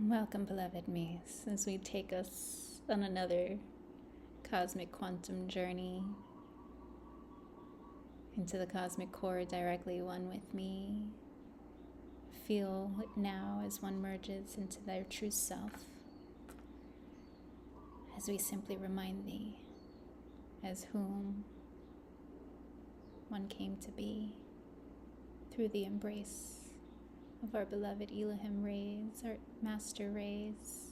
Welcome, beloved me's, as we take us on another cosmic quantum journey into the cosmic core, directly one with me. Feel it now as one merges into their true self, as we simply remind thee as whom one came to be through the embrace of our beloved Elohim rays, our master rays.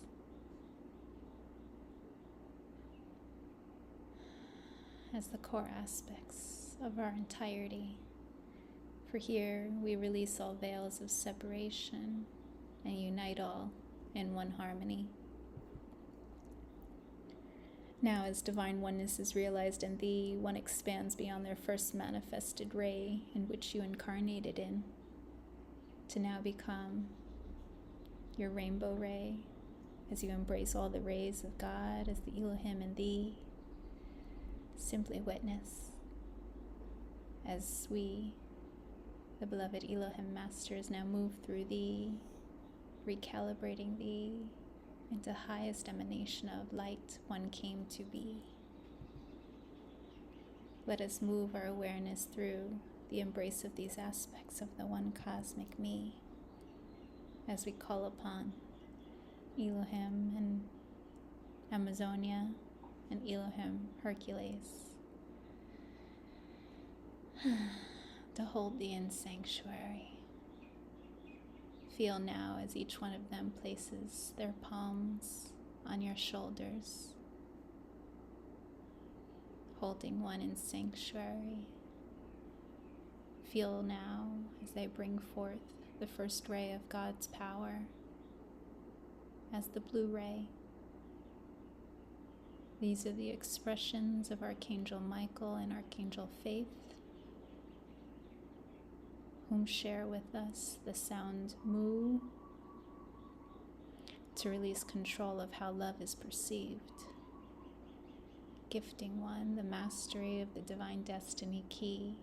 As the core aspects of our entirety. For here we release all veils of separation and unite all in one harmony. Now, as divine oneness is realized in thee, one expands beyond their first manifested ray in which you incarnated in, to now become your rainbow ray, as you embrace all the rays of God as the Elohim in thee. Simply witness as we, the beloved Elohim Masters, now move through thee, recalibrating thee into highest emanation of light one came to be. Let us move our awareness through the embrace of these aspects of the one cosmic me, as we call upon Elohim and Amazonia and Elohim Hercules to hold thee in sanctuary. Feel now as each one of them places their palms on your shoulders, holding one in sanctuary. Feel now as they bring forth the first ray of God's power as the blue ray. These are the expressions of Archangel Michael and Archangel Faith, whom share with us the sound mu to release control of how love is perceived, gifting one the mastery of the divine destiny key.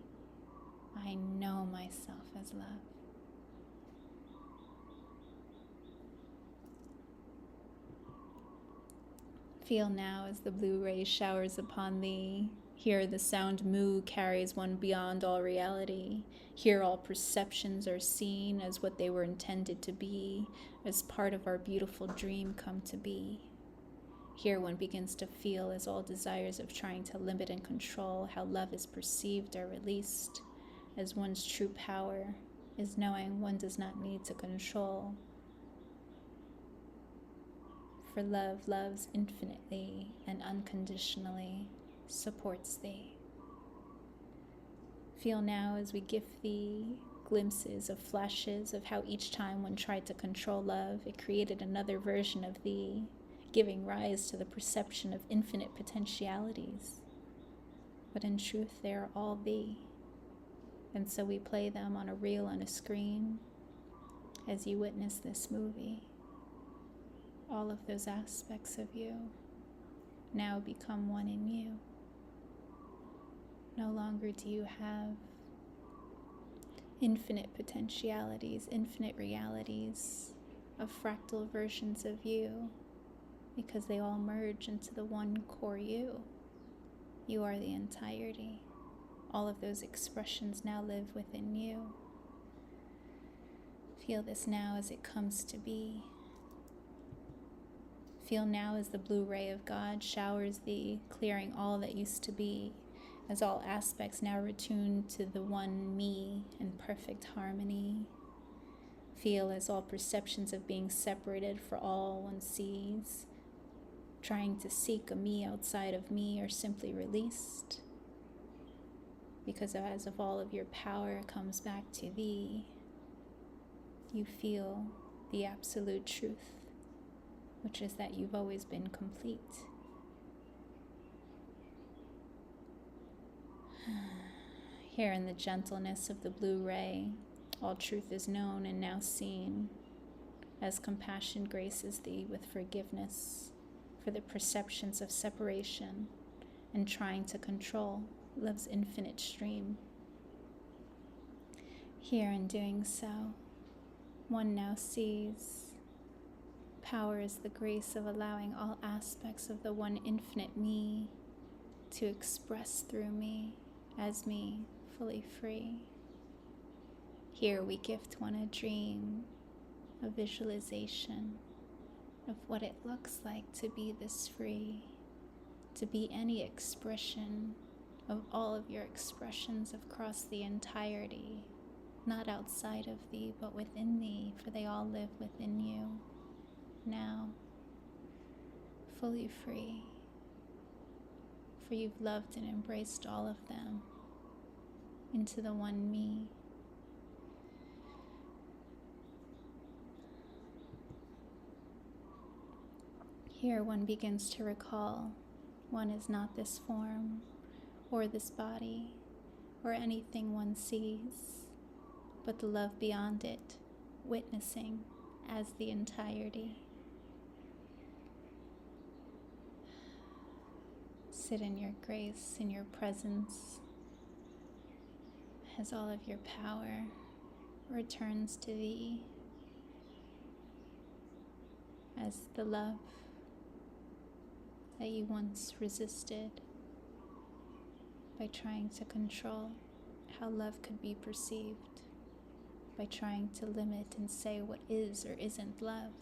I know myself as love. Feel now as the blue ray showers upon thee. Here the sound mu carries one beyond all reality. Here all perceptions are seen as what they were intended to be, as part of our beautiful dream come to be. Here one begins to feel as all desires of trying to limit and control how love is perceived are released, as one's true power is knowing one does not need to control. For love loves infinitely and unconditionally, supports thee. Feel now as we gift thee glimpses of flashes of how each time one tried to control love, it created another version of thee, giving rise to the perception of infinite potentialities. But in truth, they are all thee. And so we play them on a reel on a screen as you witness this movie. All of those aspects of you now become one in you. No longer do you have infinite potentialities, infinite realities of fractal versions of you, because they all merge into the one core you. You are the entirety. All of those expressions now live within you. Feel this now as it comes to be. Feel now as the blue ray of God showers thee, clearing all that used to be, as all aspects now retune to the one me in perfect harmony. Feel as all perceptions of being separated for all one sees, trying to seek a me outside of me, are simply released, because as of all of your power comes back to thee, you feel the absolute truth, which is that you've always been complete. Here in the gentleness of the blue ray, all truth is known and now seen, as compassion graces thee with forgiveness for the perceptions of separation and trying to control love's infinite stream. Here in doing so, one now sees Power is the grace of allowing all aspects of the one infinite me to express through me as me, fully free. Here we gift one a dream, a visualization of what it looks like to be this free, to be any expression of all of your expressions across the entirety, not outside of thee, but within thee, for they all live within you now, fully free, for you've loved and embraced all of them into the one me. Here one begins to recall one is not this form or this body or anything one sees, but the love beyond it, witnessing as the entirety. Sit in your grace, in your presence, as all of your power returns to thee, as the love that you once resisted by trying to control how love could be perceived, by trying to limit and say what is or isn't love,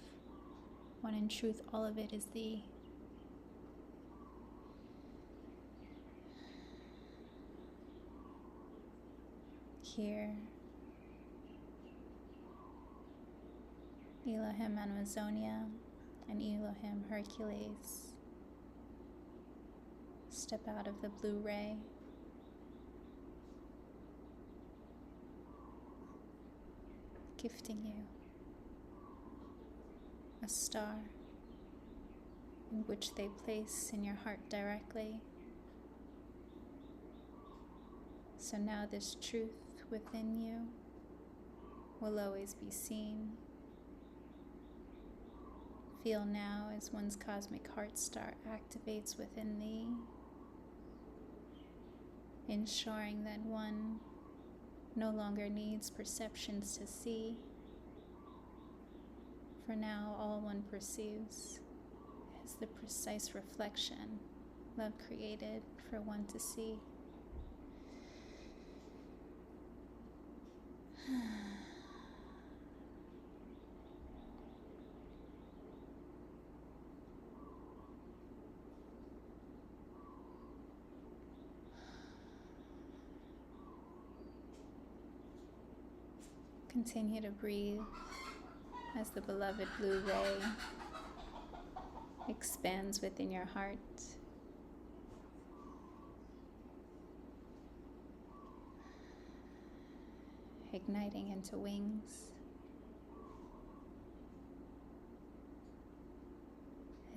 when in truth all of it is thee. Here, Elohim Amazonia and Elohim Hercules step out of the blue ray, gifting you a star in which they place in your heart directly. So now this truth within you will always be seen. Feel now as one's cosmic heart star activates within thee, ensuring that one no longer needs perceptions to see, for now all one perceives is the precise reflection love created for one to see. Continue to breathe as the beloved blue ray expands within your heart, igniting into wings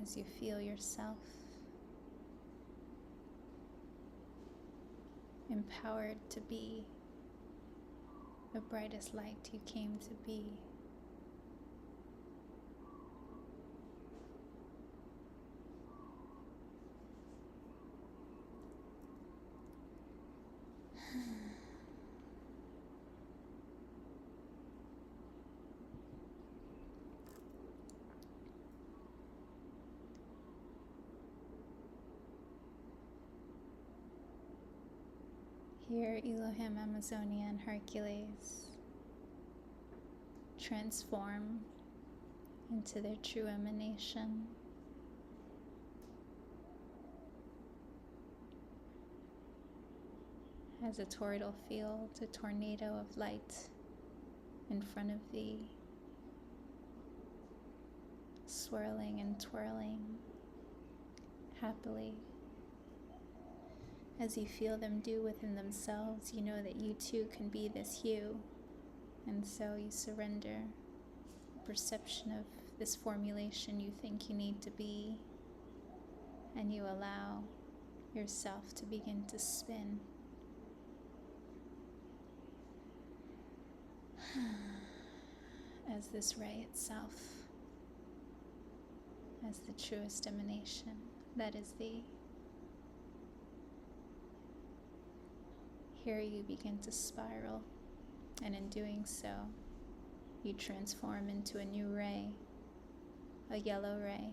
as you feel yourself empowered to be the brightest light you came to be. Here, Elohim Amazonia and Hercules transform into their true emanation. As a toroidal field, a tornado of light in front of thee, swirling and twirling happily. As you feel them do within themselves, you know that you too can be this hue, and so you surrender the perception of this formulation you think you need to be, and you allow yourself to begin to spin. As this ray itself, as the truest emanation that is thee. Here you begin to spiral, and in doing so, you transform into a new ray, a yellow ray.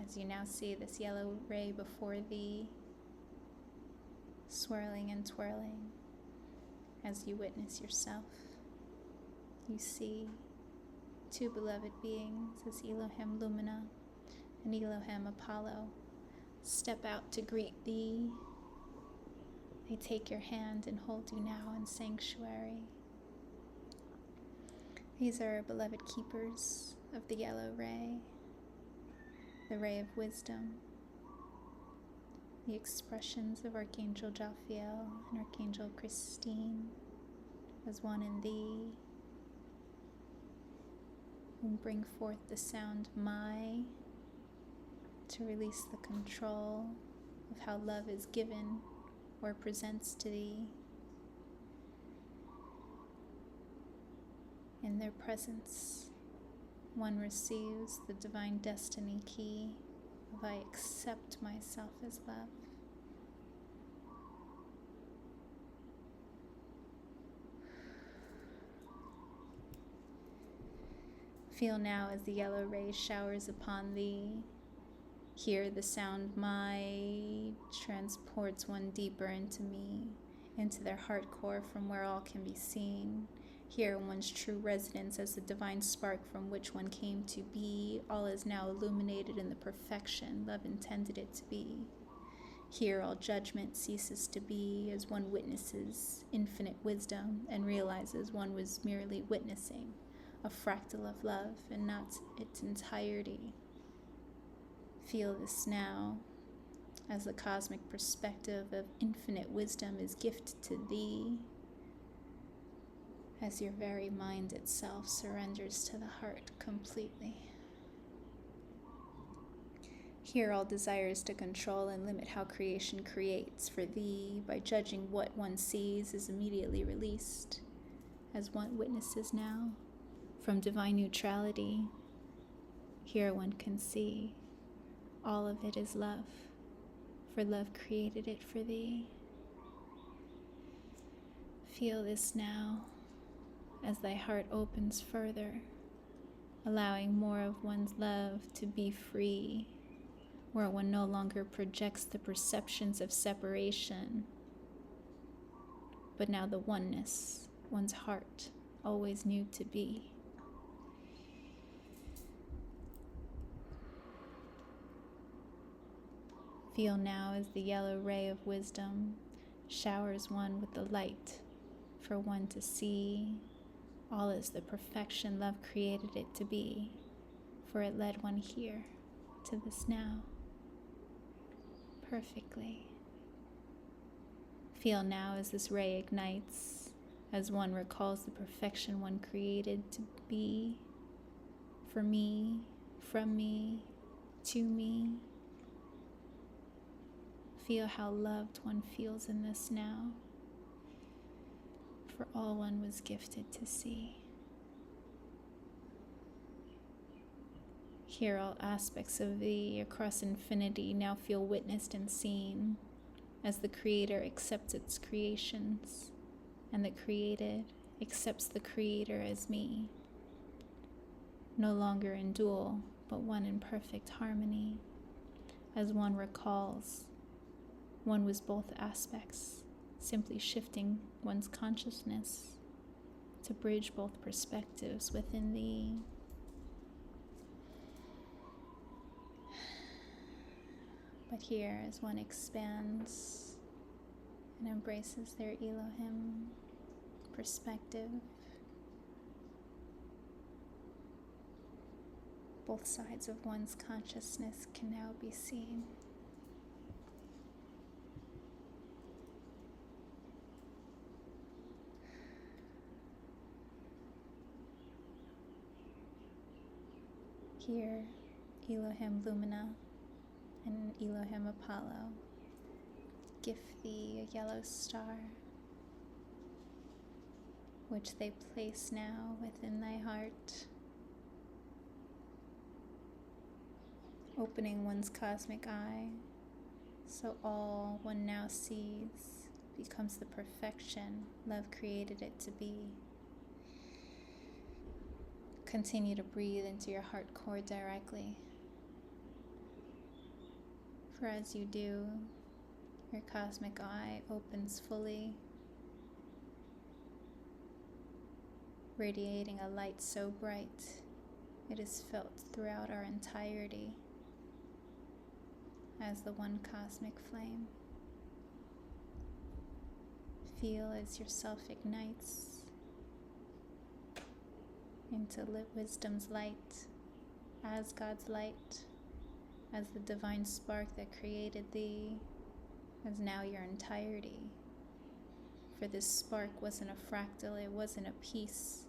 As you now see this yellow ray before thee, swirling and twirling, as you witness yourself, you see two beloved beings as Elohim Lumina and Elohim Apollo step out to greet thee. They take your hand and hold you now in sanctuary. These are our beloved keepers of the yellow ray, the ray of wisdom, the expressions of Archangel Jophiel and Archangel Christine as one in thee, who bring forth the sound my to release the control of how love is given or presents to thee. In their presence, one receives the divine destiny key of I accept myself as love. Feel now as the yellow ray showers upon thee. Hear the sound my transports one deeper into me, into their heart core from where all can be seen. Hear one's true residence as the divine spark from which one came to be. All is now illuminated in the perfection love intended it to be. Here all judgment ceases to be as one witnesses infinite wisdom and realizes one was merely witnessing a fractal of love and not its entirety. Feel this now as the cosmic perspective of infinite wisdom is gifted to thee, as your very mind itself surrenders to the heart completely. Here all desires to control and limit how creation creates for thee by judging what one sees is immediately released, as one witnesses now from divine neutrality. Here one can see all of it is love, for love created it for thee. Feel this now as thy heart opens further, allowing more of one's love to be free, where one no longer projects the perceptions of separation, but now the oneness one's heart always knew to be. Feel now as the yellow ray of wisdom showers one with the light for one to see all is the perfection love created it to be, for it led one here to this now perfectly. Feel now as this ray ignites, as one recalls the perfection one created to be, for me, from me, to me. Feel how loved one feels in this now, for all one was gifted to see. Here all aspects of thee across infinity now feel witnessed and seen, as the Creator accepts its creations, and the created accepts the Creator as me. No longer in dual, but one in perfect harmony, as one recalls one was both aspects, simply shifting one's consciousness to bridge both perspectives within thee. But here, as one expands and embraces their Elohim perspective, both sides of one's consciousness can now be seen. Here, Elohim Lumina and Elohim Apollo gift thee a yellow star, which they place now within thy heart, opening one's cosmic eye, so all one now sees becomes the perfection love created it to be. Continue to breathe into your heart core directly. For as you do, your cosmic eye opens fully, radiating a light so bright it is felt throughout our entirety as the one cosmic flame. Feel as yourself ignites into wisdom's light, as God's light, as the divine spark that created thee, as now your entirety. For this spark wasn't a fractal, it wasn't a piece.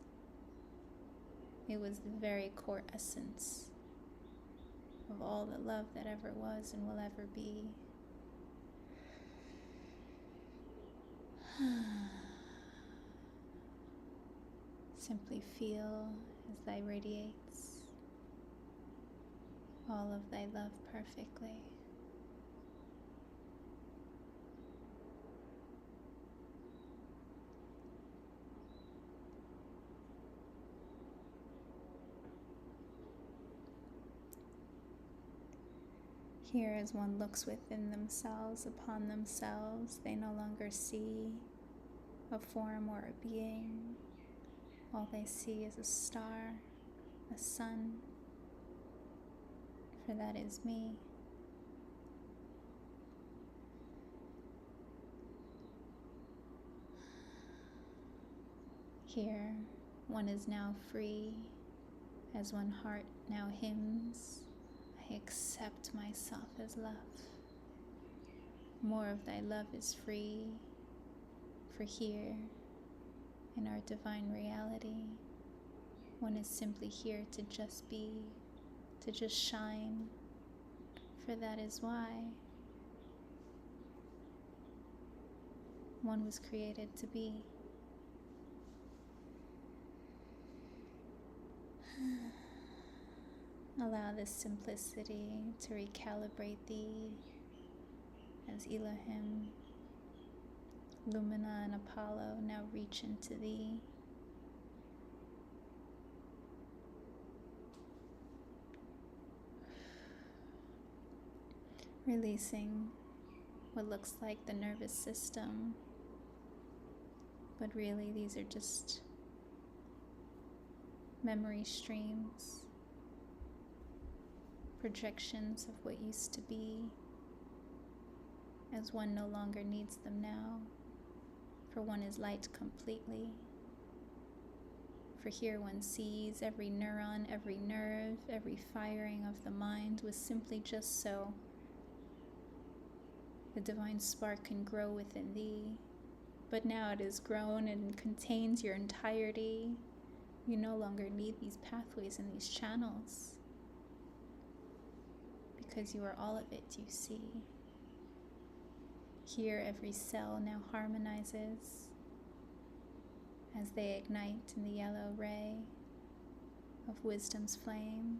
It was the very core essence of all the love that ever was and will ever be. Simply feel as thy radiates all of thy love perfectly. Here, as one looks within themselves, upon themselves, they no longer see a form or a being. All they see is a star, a sun, for that is me. Here, one is now free, as one heart now hymns, I accept myself as love. More of thy love is free, for here, in our divine reality, one is simply here to just be, to just shine, for that is why one was created to be. Allow this simplicity to recalibrate thee as Elohim, Lumina, and Apollo now reach into thee. Releasing what looks like the nervous system, but really these are just memory streams, projections of what used to be, as one no longer needs them now, for one is light completely. For here one sees every neuron, every nerve, every firing of the mind was simply just so the divine spark can grow within thee. But now it is grown and contains your entirety. You no longer need these pathways and these channels, because you are all of it, you see. Here every cell now harmonizes as they ignite in the yellow ray of wisdom's flame.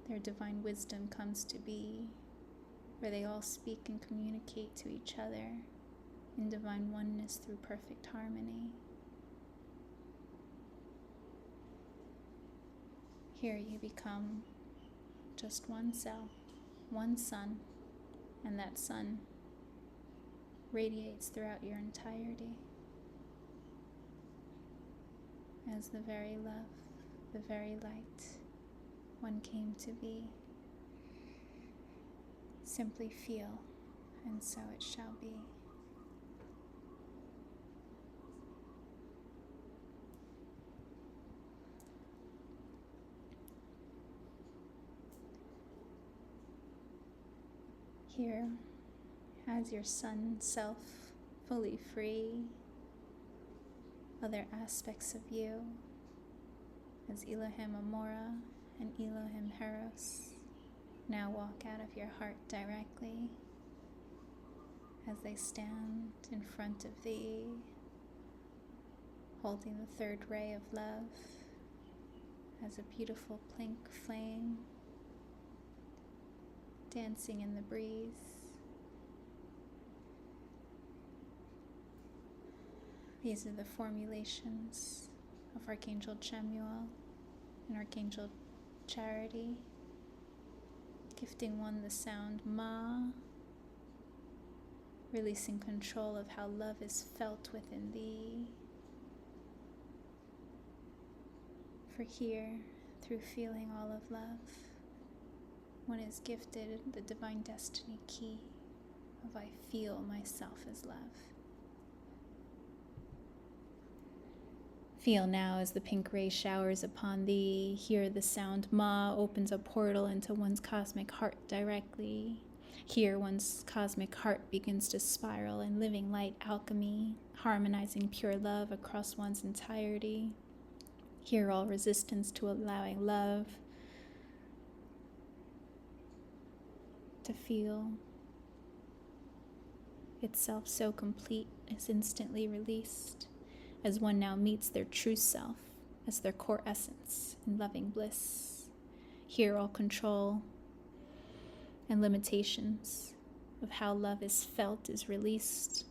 Their divine wisdom comes to be, where they all speak and communicate to each other in divine oneness through perfect harmony. Here you become just one cell, one sun, and that sun radiates throughout your entirety as the very love, the very light one came to be. Simply feel, and so it shall be. Here, as your sun self fully free, other aspects of you, as Elohim Amora and Elohim Heros, now walk out of your heart directly, as they stand in front of thee, holding the third ray of love as a beautiful pink flame, dancing in the breeze. These are the formulations of Archangel Chamuel and Archangel Charity, gifting one the sound Ma, releasing control of how love is felt within thee. For here, through feeling all of love, one is gifted the divine destiny key of I feel myself as love. Feel now as the pink ray showers upon thee. Hear the sound Ma opens a portal into one's cosmic heart directly. Here one's cosmic heart begins to spiral in living light alchemy, harmonizing pure love across one's entirety. Here all resistance to allowing love to feel itself so complete is instantly released as one now meets their true self as their core essence in loving bliss. Here all control and limitations of how love is felt is released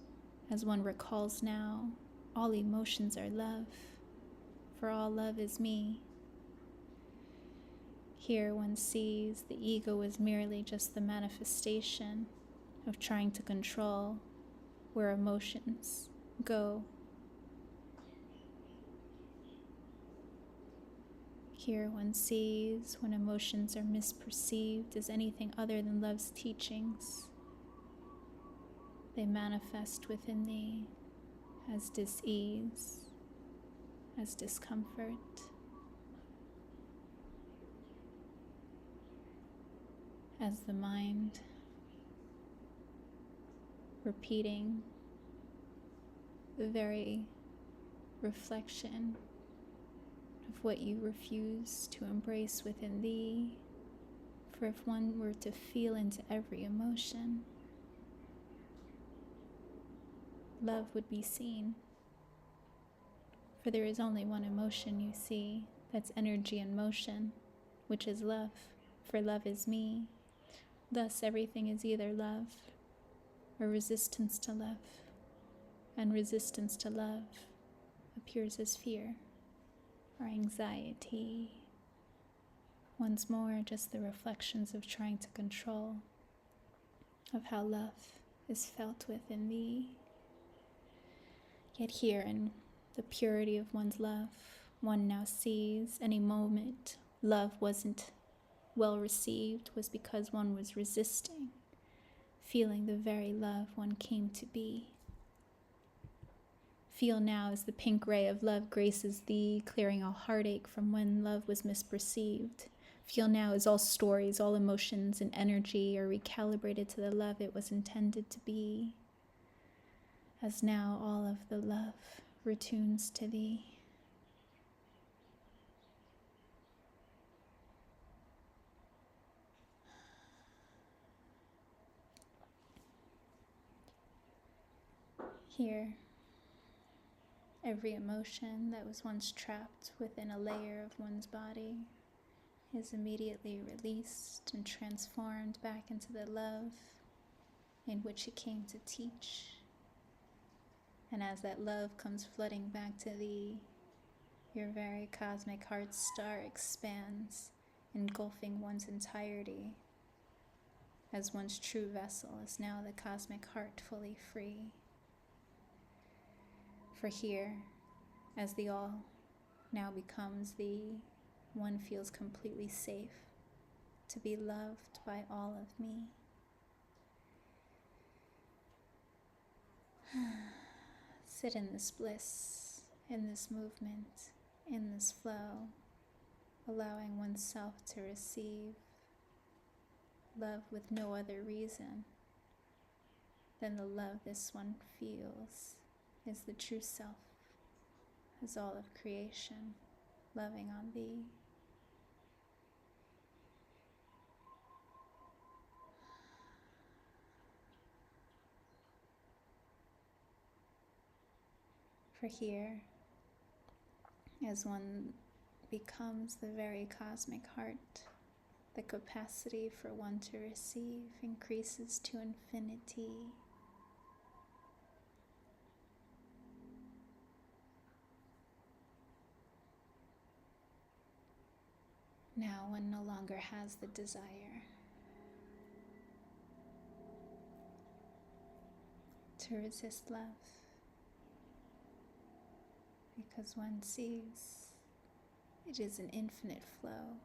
as one recalls now all emotions are love, for all love is me. Here one sees the ego is merely just the manifestation of trying to control where emotions go. Here one sees when emotions are misperceived as anything other than love's teachings. They manifest within thee as dis-ease, as discomfort, as the mind repeating the very reflection of what you refuse to embrace within thee. For if one were to feel into every emotion, love would be seen. For there is only one emotion you see, that's energy in motion, which is love, for love is me. Thus everything is either love or resistance to love, and resistance to love appears as fear or anxiety. Once more, just the reflections of trying to control, of how love is felt within thee. Yet here in the purity of one's love, one now sees any moment love wasn't well received was because one was resisting, feeling the very love one came to be. Feel now as the pink ray of love graces thee, clearing all heartache from when love was misperceived. Feel now as all stories, all emotions and energy are recalibrated to the love it was intended to be. As now all of the love retunes to thee. Here, every emotion that was once trapped within a layer of one's body is immediately released and transformed back into the love in which it came to teach. And as that love comes flooding back to thee, your very cosmic heart star expands, engulfing one's entirety, as one's true vessel is now the cosmic heart fully free. For here, as the all now becomes thee, one feels completely safe to be loved by all of me. Sit in this bliss, in this movement, in this flow, allowing oneself to receive love with no other reason than the love this one feels is the true self, is all of creation, loving on thee. For here, as one becomes the very cosmic heart, the capacity for one to receive increases to infinity. Now one no longer has the desire to resist love, because one sees it is an infinite flow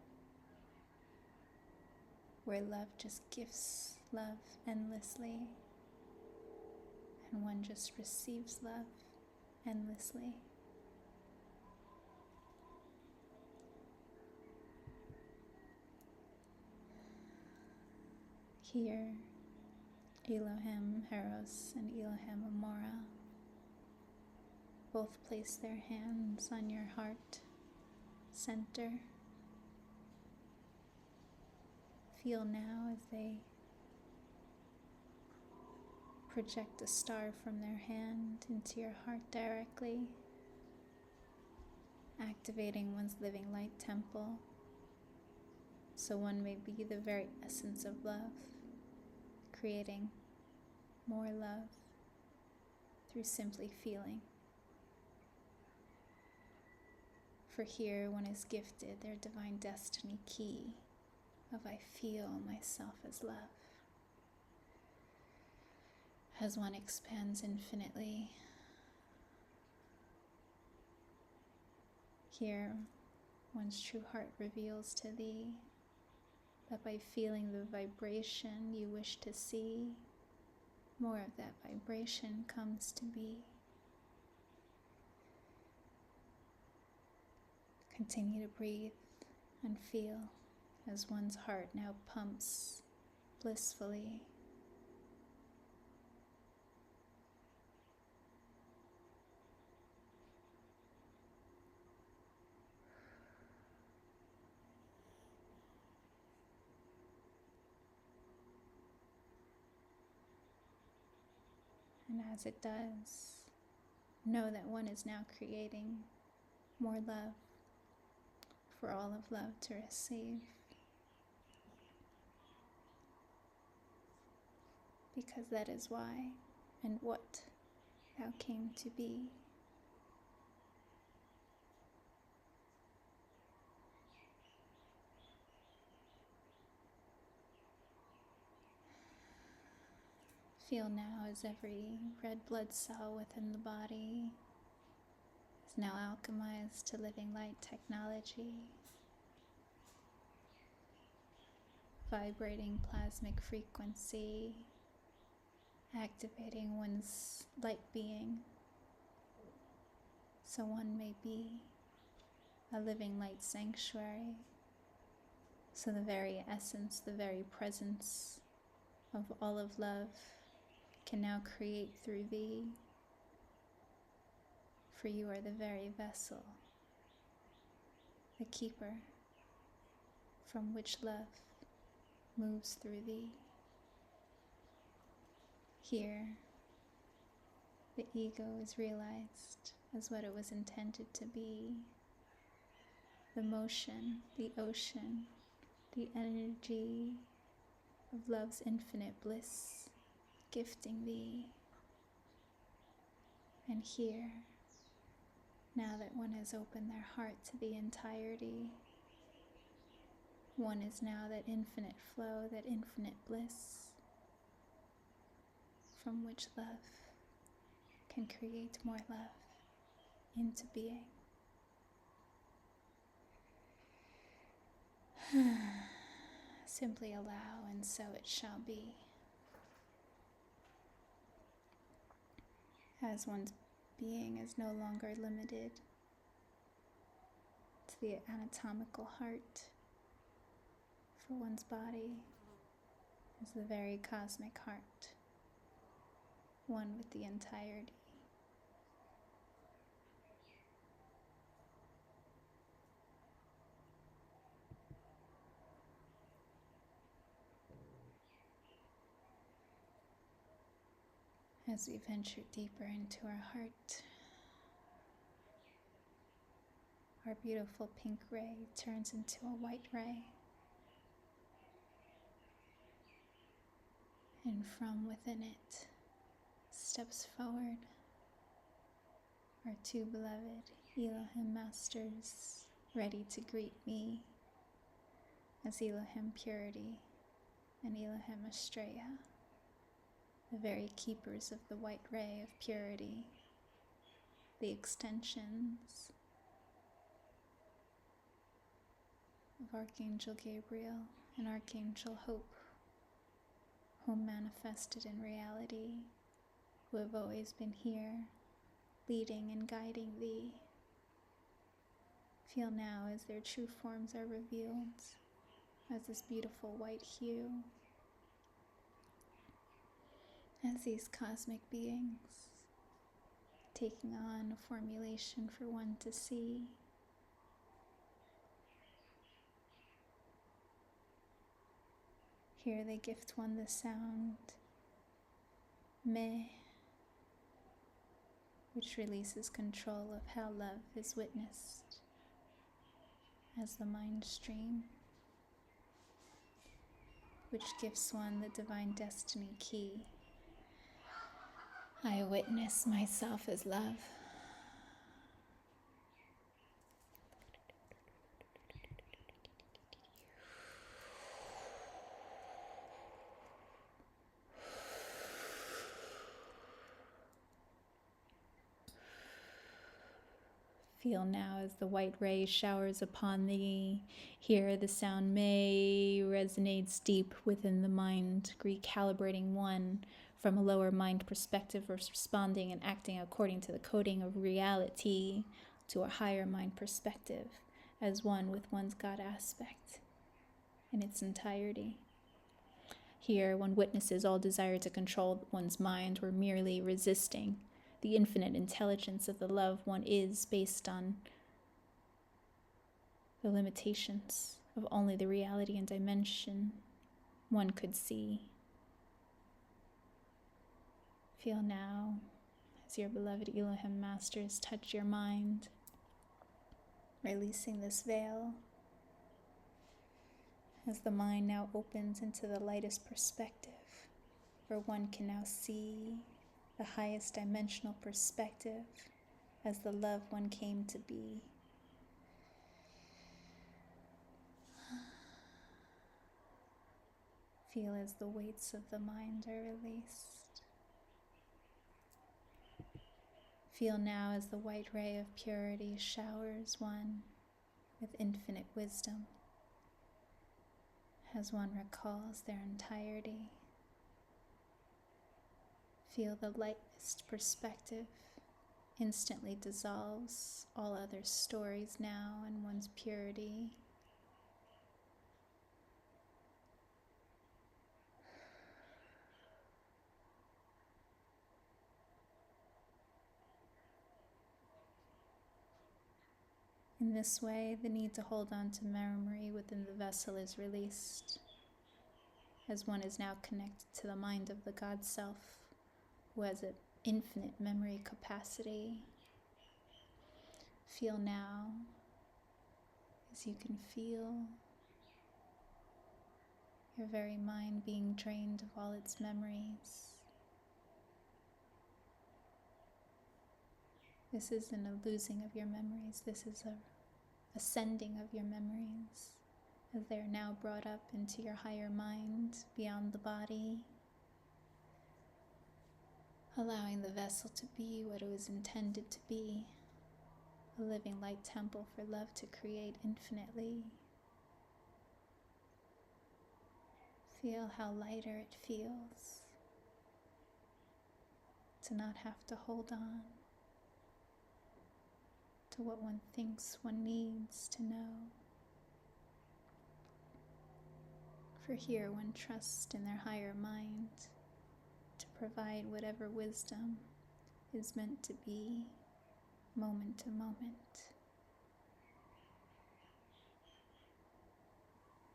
where love just gives love endlessly, and one just receives love endlessly. Here, Elohim Eros and Elohim Amora both place their hands on your heart center. Feel now as they project a star from their hand into your heart directly, activating one's living light temple, so one may be the very essence of love, creating more love through simply feeling. For here one is gifted their divine destiny key of I feel myself as love. As one expands infinitely, here one's true heart reveals to thee that by feeling the vibration you wish to see, more of that vibration comes to be. Continue to breathe and feel as one's heart now pumps blissfully. And as it does, know that one is now creating more love for all of love to receive. Because that is why and what thou came to be. Feel now as every red blood cell within the body is now alchemized to living light technology, vibrating plasmic frequency, activating one's light being, so one may be a living light sanctuary, so the very essence, the very presence of all of love can now create through thee, for you are the very vessel, the keeper from which love moves through thee. Here, the ego is realized as what it was intended to be, the motion, the ocean, the energy of love's infinite bliss, gifting thee. And here, now that one has opened their heart to the entirety, one is now that infinite flow, that infinite bliss, from which love can create more love into being. Simply allow, and so it shall be. As one's being is no longer limited to the anatomical heart, for one's body is the very cosmic heart, one with the entirety. As we venture deeper into our heart, our beautiful pink ray turns into a white ray. And from within it steps forward our two beloved Elohim Masters, ready to greet me as Elohim Purity and Elohim Astrea, the very keepers of the white ray of purity, the extensions of Archangel Gabriel and Archangel Hope, who manifested in reality, who have always been here, leading and guiding thee. Feel now as their true forms are revealed, as this beautiful white hue, as these cosmic beings, taking on a formulation for one to see. Here they gift one the sound Me, which releases control of how love is witnessed as the mind stream, which gives one the divine destiny key. I witness myself as love. Feel now as the white ray showers upon thee. Hear the sound May resonates deep within the mind, recalibrating one from a lower mind perspective of responding and acting according to the coding of reality to a higher mind perspective as one with one's God aspect in its entirety. Here one witnesses all desire to control one's mind or merely resisting the infinite intelligence of the love one is based on the limitations of only the reality and dimension one could see. Feel now as your beloved Elohim Masters touch your mind, releasing this veil, as the mind now opens into the lightest perspective, where one can now see the highest dimensional perspective as the love one came to be. Feel as the weights of the mind are released. Feel now as the white ray of purity showers one with infinite wisdom, as one recalls their entirety. Feel the lightest perspective instantly dissolves all other stories now in one's purity. In this way, the need to hold on to memory within the vessel is released, as one is now connected to the mind of the God Self, who has an infinite memory capacity. Feel now as you can feel your very mind being drained of all its memories. This isn't a losing of your memories, this is a ascending of your memories, as they are now brought up into your higher mind beyond the body, allowing the vessel to be what it was intended to be, a living light temple for love to create infinitely. Feel how lighter it feels to not have to hold on to what one thinks one needs to know. For here one trusts in their higher mind to provide whatever wisdom is meant to be, moment to moment.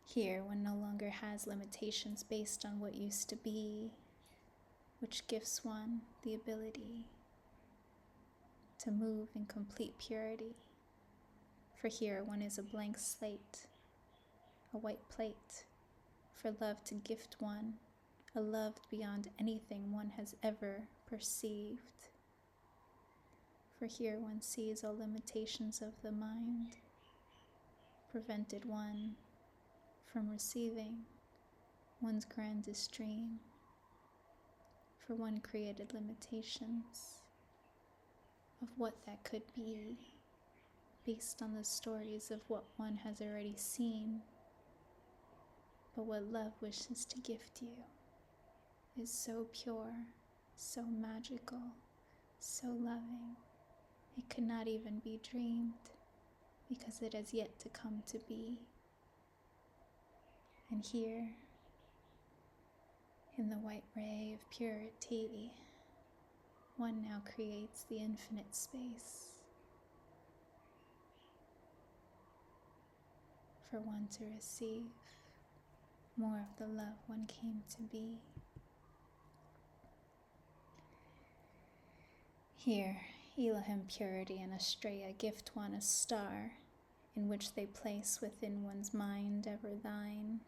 Here one no longer has limitations based on what used to be, which gives one the ability to move in complete purity. For here one is a blank slate, a white plate, for love to gift one, a love beyond anything one has ever perceived. For here one sees all limitations of the mind, prevented one from receiving one's grandest dream, for one created limitations of what that could be based on the stories of what one has already seen. But what love wishes to gift you is so pure, so magical, so loving, it could not even be dreamed because it has yet to come to be. And here, in the white ray of purity, one now creates the infinite space for one to receive more of the love one came to be. Here, Elohim Purity and Astrea gift one a star in which they place within one's mind ever thine.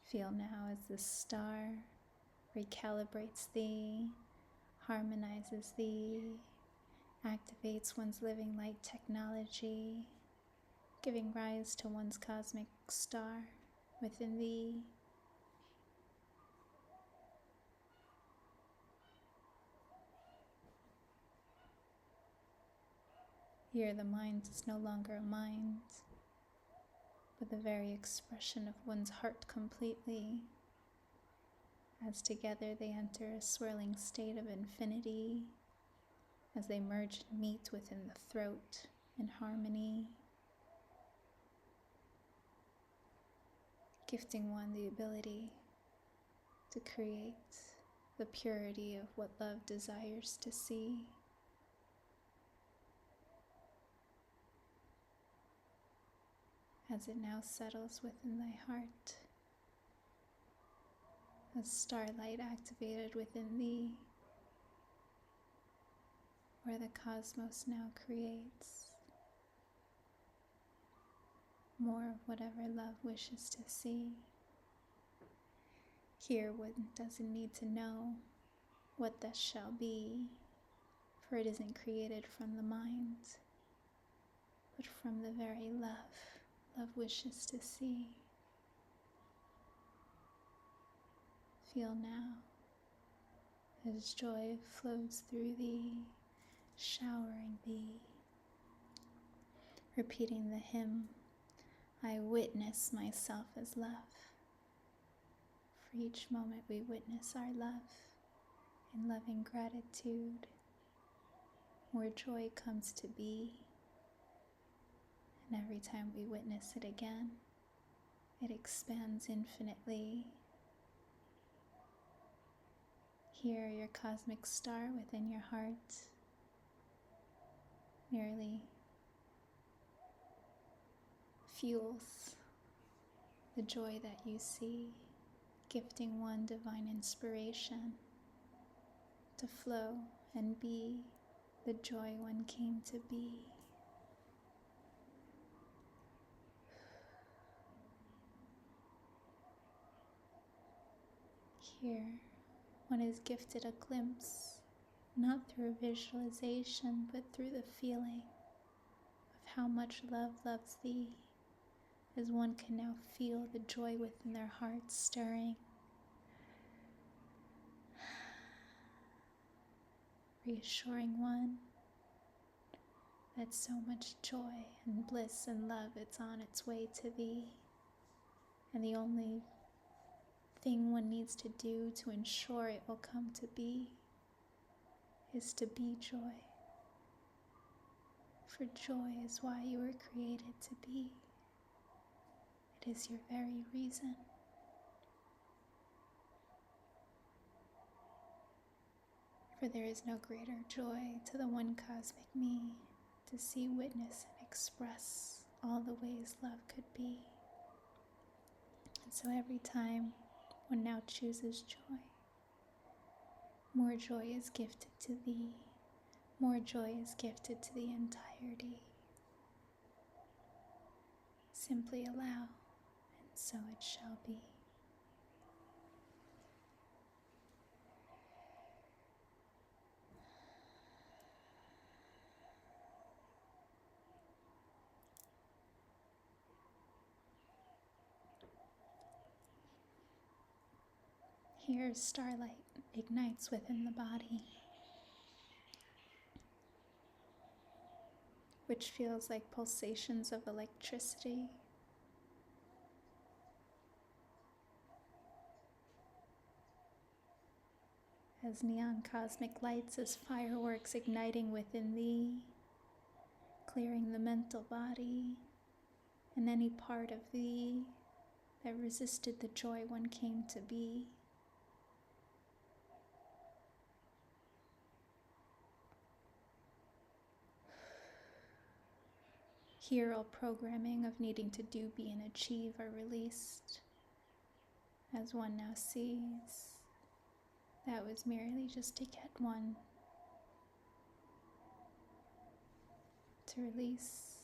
Feel now as the star recalibrates thee, harmonizes thee, activates one's living light technology, giving rise to one's cosmic star within thee. Here the mind is no longer a mind, but the very expression of one's heart completely, as together they enter a swirling state of infinity, as they merge and meet within the throat in harmony, gifting one the ability to create the purity of what love desires to see. As it now settles within thy heart, as starlight activated within thee, where the cosmos now creates more of whatever love wishes to see. Here one doesn't need to know what this shall be, for it isn't created from the mind, but from the very love wishes to see. Feel now as joy flows through thee, showering thee, repeating the hymn, I witness myself as love. For each moment we witness our love in loving gratitude, more joy comes to be, and every time we witness it again, it expands infinitely. Here, your cosmic star within your heart merely fuels the joy that you see, gifting one divine inspiration to flow and be the joy one came to be. Here, one is gifted a glimpse, not through visualization, but through the feeling of how much love loves thee, as one can now feel the joy within their hearts stirring, reassuring one that so much joy and bliss and love, it's on its way to thee, and the only thing one needs to do to ensure it will come to be is to be joy. For joy is why you were created to be. It is your very reason. For there is no greater joy to the one cosmic me to see, witness, and express all the ways love could be. And so every time one now chooses joy, more joy is gifted to thee, more joy is gifted to the entirety. Simply allow, and so it shall be. Here, starlight ignites within the body, which feels like pulsations of electricity. As neon cosmic lights, as fireworks igniting within thee, clearing the mental body and any part of thee that resisted the joy one came to be. Here, all programming of needing to do, be, and achieve are released, as one now sees that was merely just to get one, to release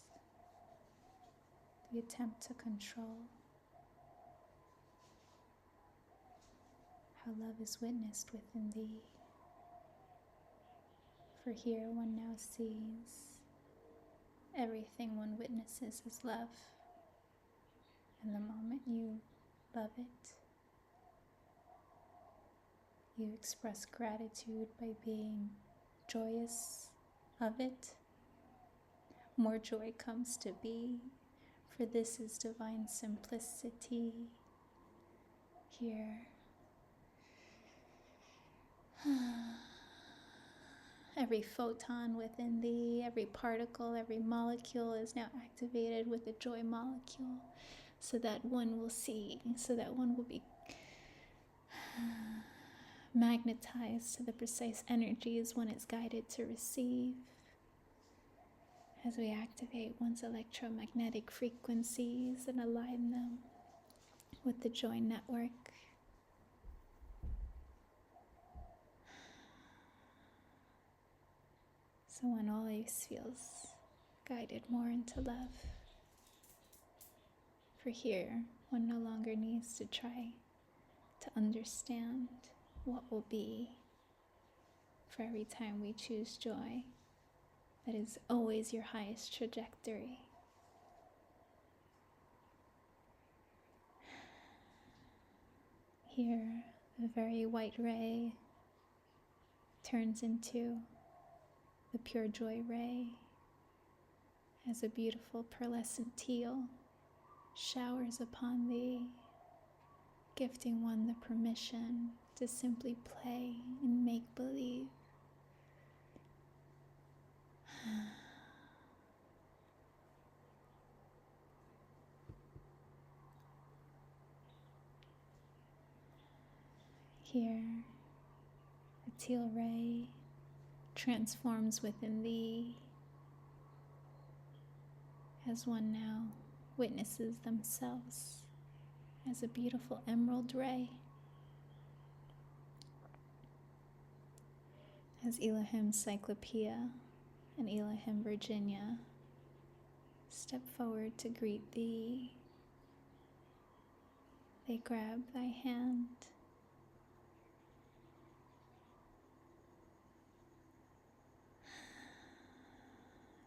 the attempt to control. How love is witnessed within thee. For here one now sees everything one witnesses is love. And the moment you love it, you express gratitude by being joyous of it. More joy comes to be, for this is divine simplicity. Here, every photon within thee, every particle, every molecule is now activated with the joy molecule, so that one will see, so that one will be magnetized to the precise energies one is guided to receive. As we activate one's electromagnetic frequencies and align them with the joy network. So one always feels guided more into love. For here, one no longer needs to try to understand what will be. For every time we choose joy, that is always your highest trajectory. Here, the very white ray turns into the pure joy ray, as a beautiful pearlescent teal showers upon thee, gifting one the permission to simply play and make believe. Here, the teal ray transforms within thee, as one now witnesses themselves as a beautiful emerald ray. As Elohim Cyclopeia and Elohim Virginia step forward to greet thee, they grab thy hand,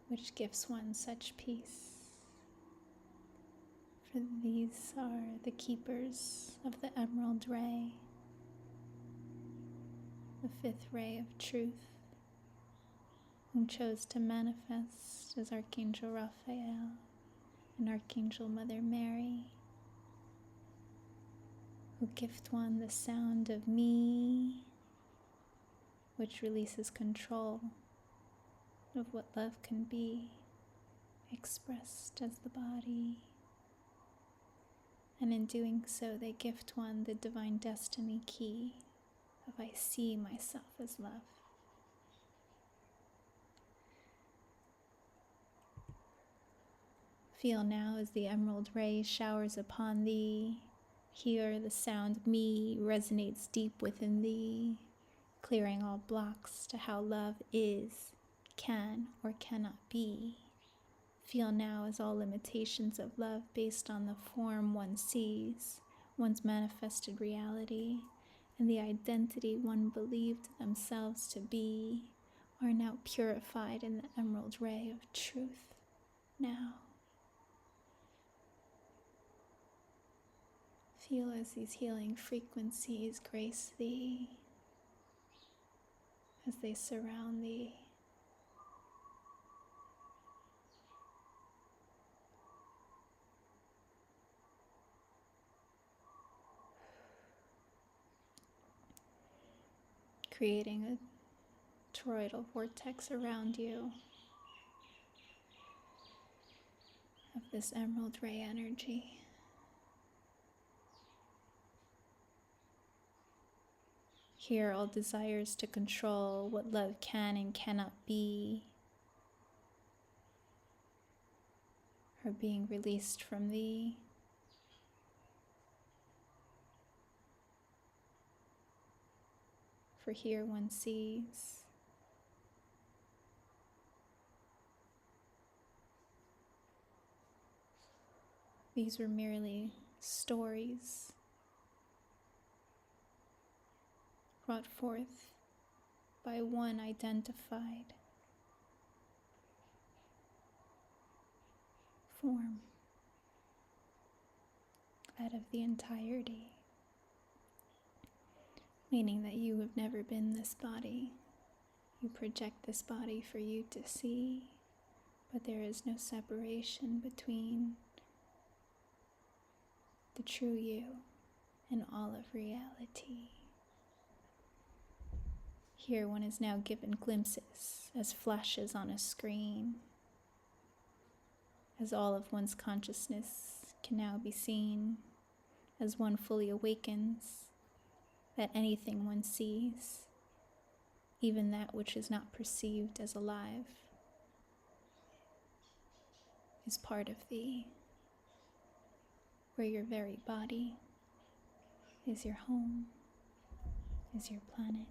which gives one such peace. For these are the keepers of the emerald ray, the fifth ray of truth, whom chose to manifest as Archangel Raphael and Archangel Mother Mary, who gift one the sound of me, which releases control of what love can be, expressed as the body. And in doing so, they gift one the divine destiny key of I see myself as love. Feel now as the emerald ray showers upon thee. Hear the sound me resonates deep within thee, clearing all blocks to how love is, can, or cannot be. Feel now as all limitations of love based on the form one sees, one's manifested reality, and the identity one believed themselves to be, are now purified in the emerald ray of truth now. Feel as these healing frequencies grace thee, as they surround thee. Creating a toroidal vortex around you of this emerald ray energy. Here, all desires to control what love can and cannot be are being released from thee. For here one sees these were merely stories brought forth by one identified form out of the entirety, meaning that you have never been this body. You project this body for you to see, but there is no separation between the true you and all of reality. Here one is now given glimpses as flashes on a screen, as all of one's consciousness can now be seen, as one fully awakens, that anything one sees, even that which is not perceived as alive, is part of thee, where your very body is your home, is your planet,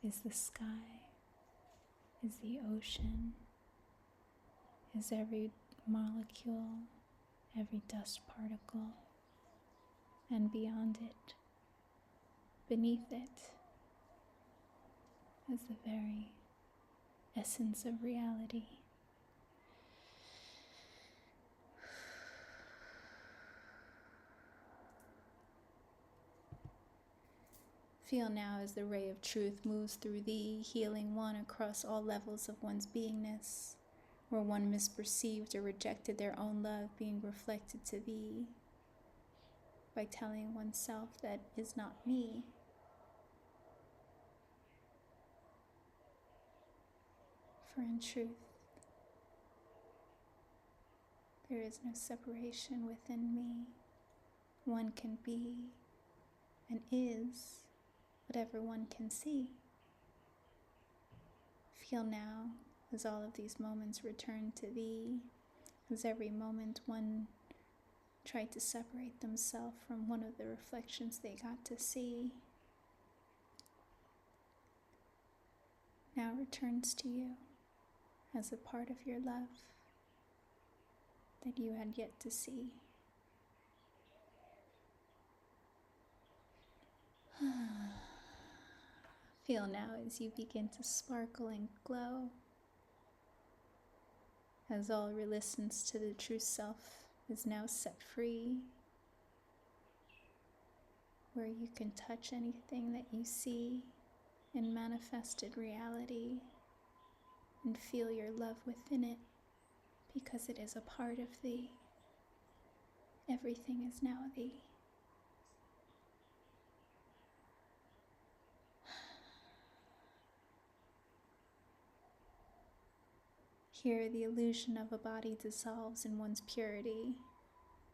is the sky, is the ocean, is every molecule, every dust particle, and beyond it, beneath it, is the very essence of reality. Feel now as the ray of truth moves through thee, healing one across all levels of one's beingness, where one misperceived or rejected their own love being reflected to thee, by telling oneself that is not me. For in truth, there is no separation within me. One can be and is whatever one can see. Feel now as all of these moments return to thee, as every moment one tried to separate themselves from one of the reflections they got to see, now returns to you as a part of your love that you had yet to see. Feel now as you begin to sparkle and glow, as all resistance to the true self is now set free, where you can touch anything that you see in manifested reality and feel your love within it, because it is a part of thee. Everything is now thee. Here, the illusion of a body dissolves in one's purity,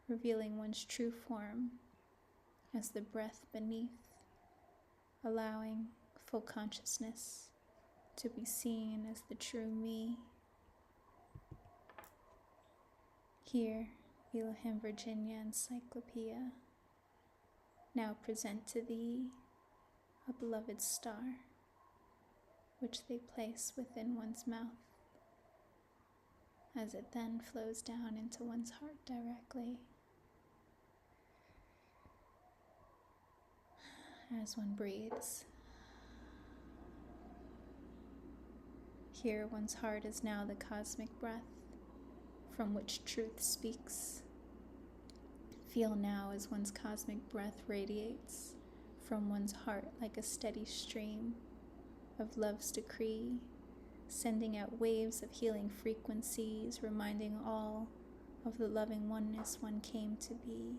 revealing one's true form as the breath beneath, allowing full consciousness to be seen as the true me. Here, Elohim Virginia Encyclopedia now present to thee a beloved star, which they place within one's mouth, as it then flows down into one's heart directly. As one breathes, here one's heart is now the cosmic breath from which truth speaks. Feel now as one's cosmic breath radiates from one's heart like a steady stream of love's decree, sending out waves of healing frequencies, reminding all of the loving oneness one came to be.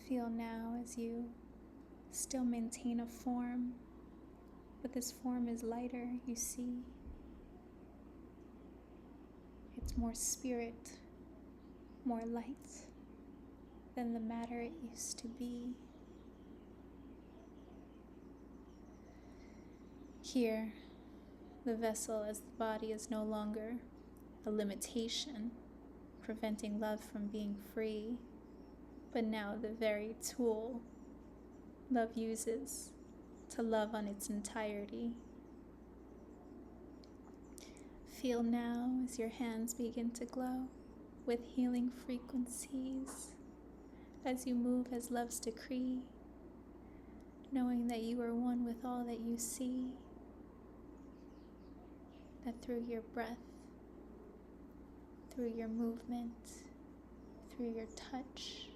Feel now as you still maintain a form, but this form is lighter, you see. It's more spirit, more light than the matter it used to be. Here, the vessel as the body is no longer a limitation, preventing love from being free, but now the very tool love uses to love on its entirety. Feel now as your hands begin to glow with healing frequencies as you move as love's decree, knowing that you are one with all that you see, that through your breath, through your movement, through your touch,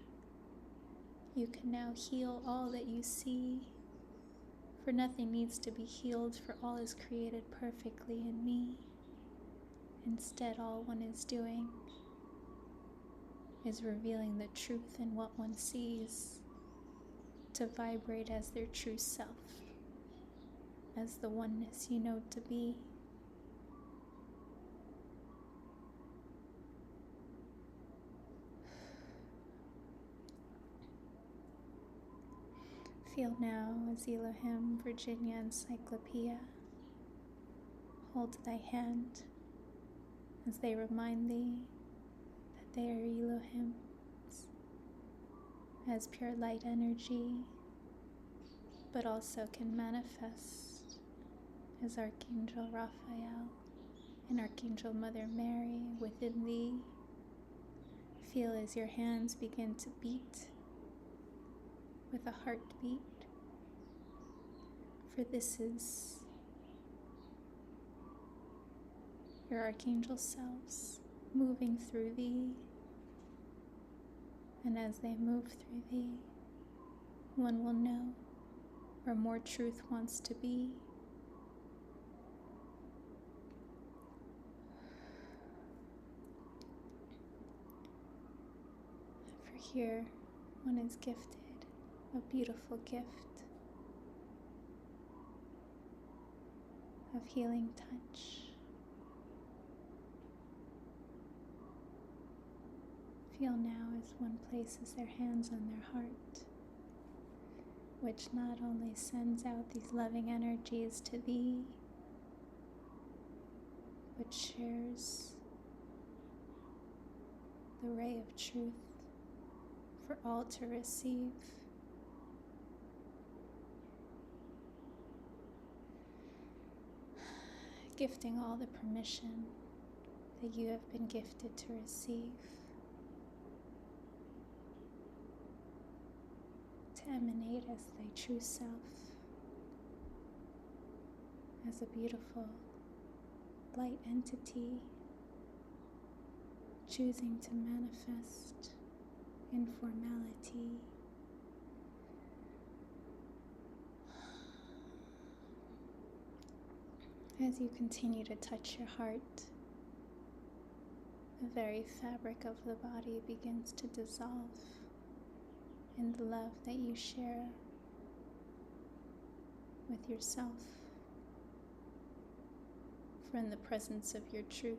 you can now heal all that you see, for nothing needs to be healed, for all is created perfectly in me. Instead, all one is doing is revealing the truth in what one sees, to vibrate as their true self, as the oneness you know to be. Feel now as Elohim Virginia Encyclopedia hold thy hand as they remind thee that they are Elohims, as pure light energy, but also can manifest as Archangel Raphael and Archangel Mother Mary within thee. Feel as your hands begin to beat with a heartbeat, for this is your archangel selves moving through thee, and as they move through thee, one will know where more truth wants to be. For here, one is gifted a beautiful gift of healing touch. Feel now as one places their hands on their heart, which not only sends out these loving energies to thee, but shares the ray of truth for all to receive. Gifting all the permission that you have been gifted to receive, to emanate as thy true self, as a beautiful light entity, choosing to manifest in formality. As you continue to touch your heart, the very fabric of the body begins to dissolve in the love that you share with yourself. For in the presence of your truth,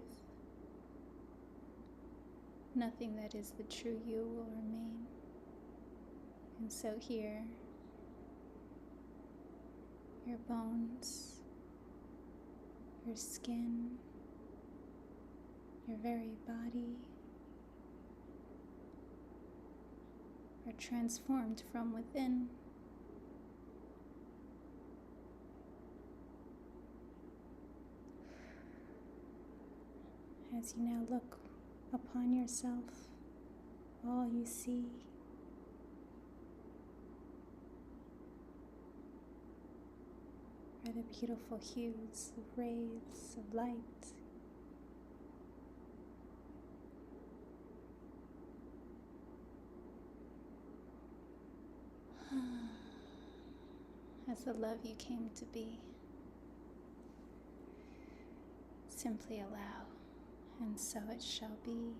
nothing that is the true you will remain. And so here, your bones, your skin, your very body are transformed from within. As you now look upon yourself, all you see the beautiful hues of rays of light. As the love you came to be, simply allow, and so it shall be.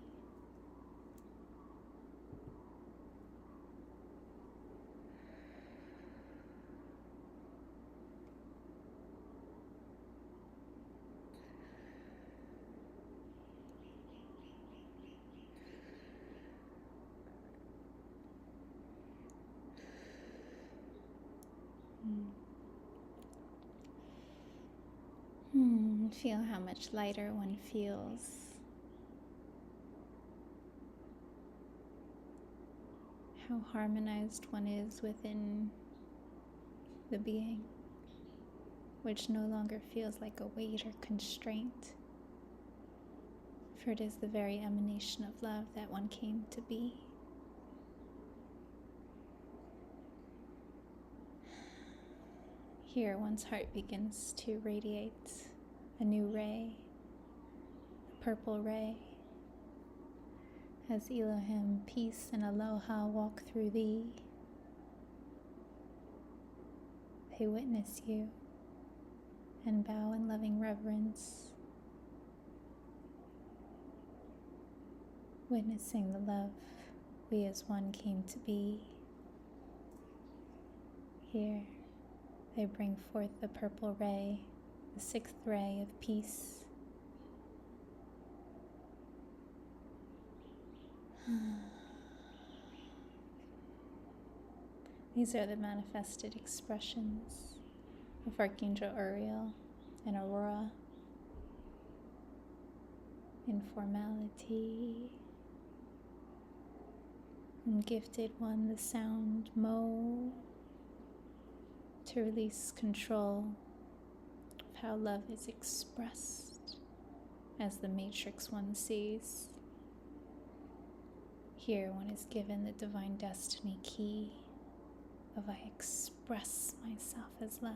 Feel how much lighter one feels. How harmonized one is within the being, which no longer feels like a weight or constraint, for it is the very emanation of love that one came to be. Here one's heart begins to radiate a new ray, a purple ray, as Elohim, peace and aloha walk through thee. They witness you and bow in loving reverence, witnessing the love we as one came to be. Here they bring forth the purple ray, the sixth ray of peace. These are the manifested expressions of Archangel Uriel and Aurora. In formality, and gifted one the sound Mo to release control of how love is expressed as the matrix one sees. Here one is given the divine destiny key of I express myself as love.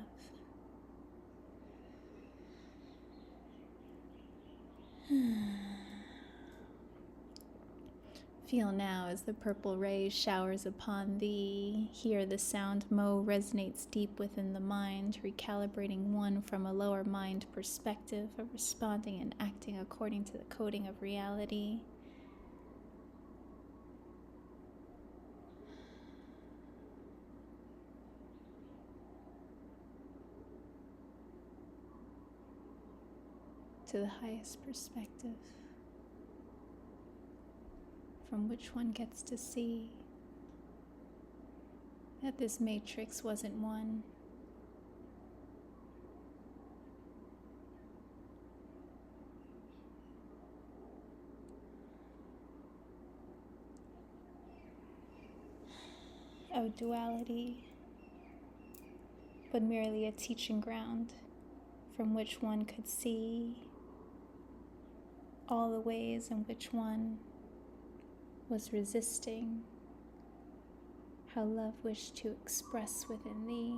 Feel now as the purple ray showers upon thee. Hear the sound Mo resonates deep within the mind, recalibrating one from a lower mind perspective of responding and acting according to the coding of reality. To the highest perspective, from which one gets to see that this matrix wasn't one. Of duality, but merely a teaching ground from which one could see all the ways in which one was resisting how love wished to express within thee.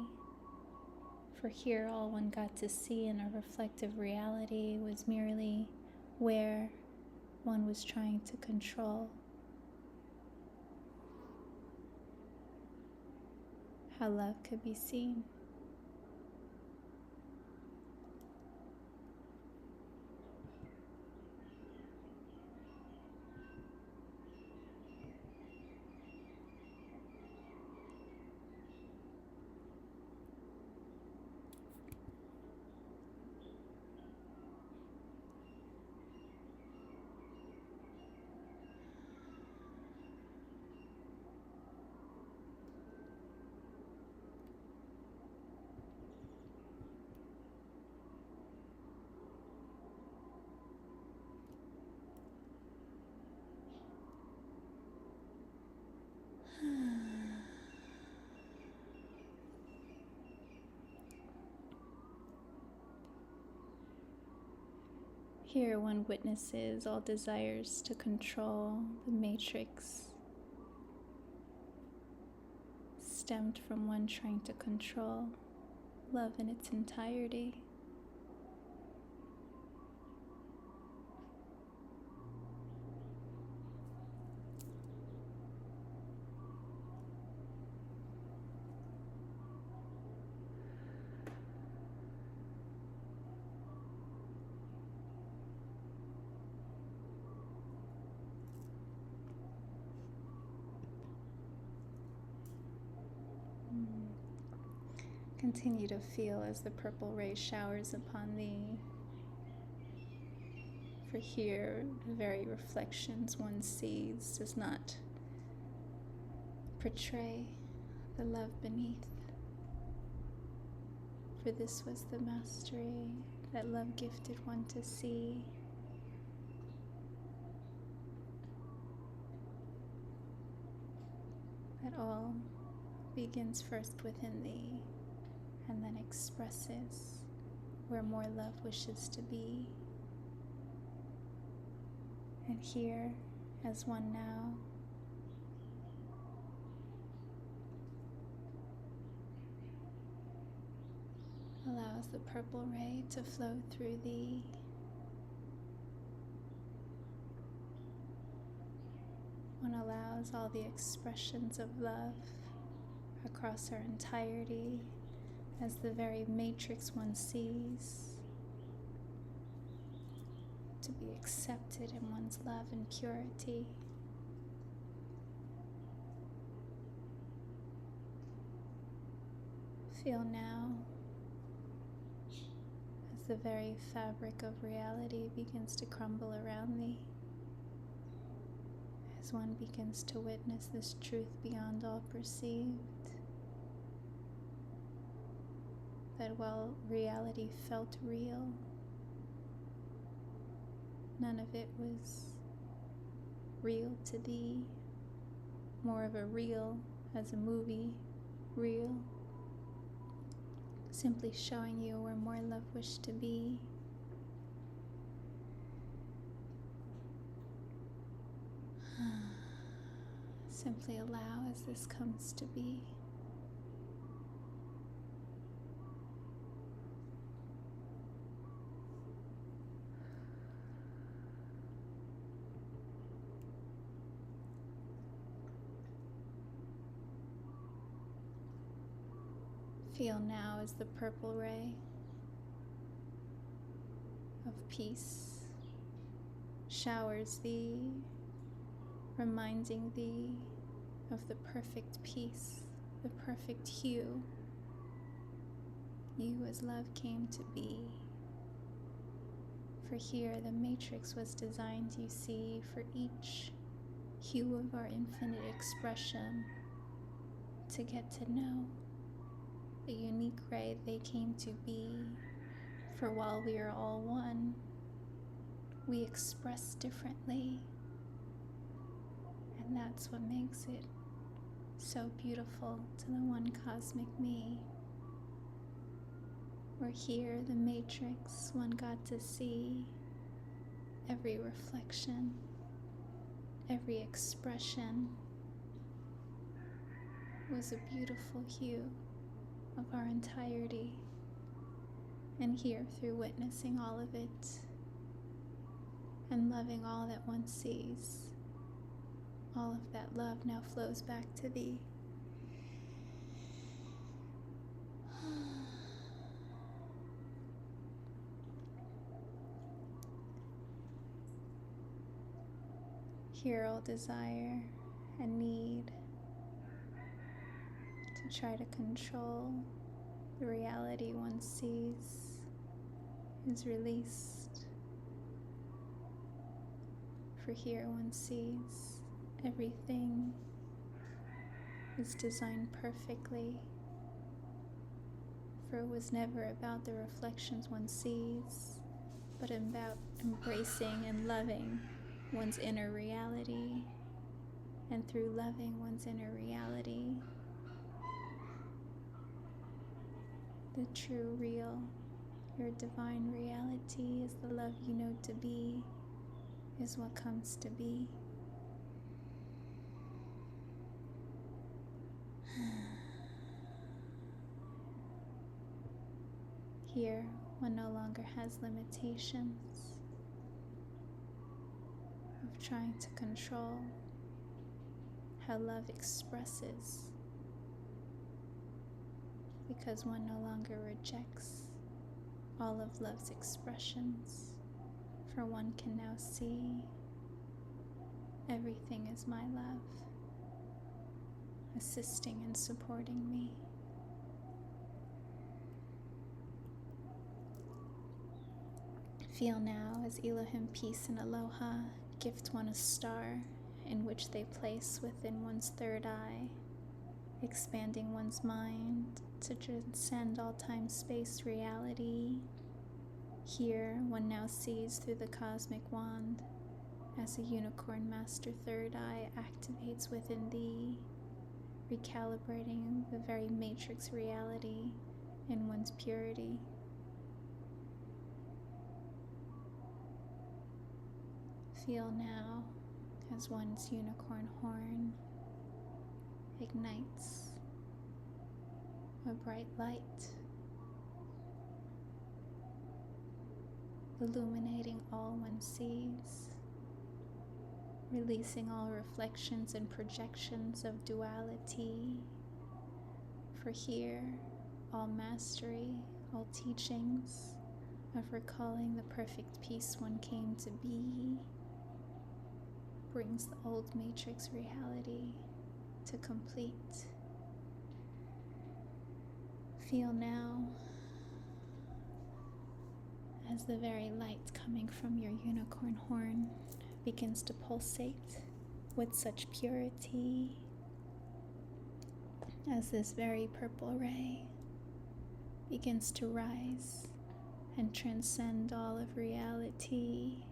For here all one got to see in a reflective reality was merely where one was trying to control. How love could be seen. Here one witnesses all desires to control the matrix stemmed from one trying to control love in its entirety. Continue to feel as the purple ray showers upon thee. For here, the very reflections one sees does not portray the love beneath. For this was the mastery that love gifted one to see. That all begins first within thee, and then expresses where more love wishes to be. And here, as one now, allows the purple ray to flow through thee. One allows all the expressions of love across our entirety as the very matrix one sees to be accepted in one's love and purity. Feel now as the very fabric of reality begins to crumble around thee, as one begins to witness this truth beyond all perceived, that while reality felt real, none of it was real to thee, more of a real as a movie, real, simply showing you where more love wished to be. Simply allow as this comes to be. Feel now as the purple ray of peace showers thee, reminding thee of the perfect peace, the perfect hue, you as love came to be. For here the matrix was designed, you see, for each hue of our infinite expression to get to know the unique ray they came to be. For while we are all one, we express differently, and that's what makes it so beautiful to the one cosmic me. Where here, the matrix, one got to see every reflection, every expression was a beautiful hue of our entirety. And here, through witnessing all of it and loving all that one sees, all of that love now flows back to thee. Here all desire and need to try to control the reality one sees is released. For here one sees everything is designed perfectly. For it was never about the reflections one sees, but about embracing and loving one's inner reality, and through loving one's inner reality, the true, real, your divine reality is the love you know to be, is what comes to be. Here, one no longer has limitations of trying to control how love expresses, because one no longer rejects all of love's expressions, for one can now see everything is my love, assisting and supporting me. Feel now as Elohim Peace and Aloha gift one a star in which they place within one's third eye, expanding one's mind to transcend all time-space reality. Here, one now sees through the cosmic wand as a unicorn master third eye activates within thee, recalibrating the very matrix reality in one's purity. Feel now as one's unicorn horn ignites a bright light, illuminating all one sees, releasing all reflections and projections of duality. For here, all mastery, all teachings of recalling the perfect peace one came to be, brings the old matrix reality to complete. Feel now as the very light coming from your unicorn horn begins to pulsate with such purity, as this very purple ray begins to rise and transcend all of reality.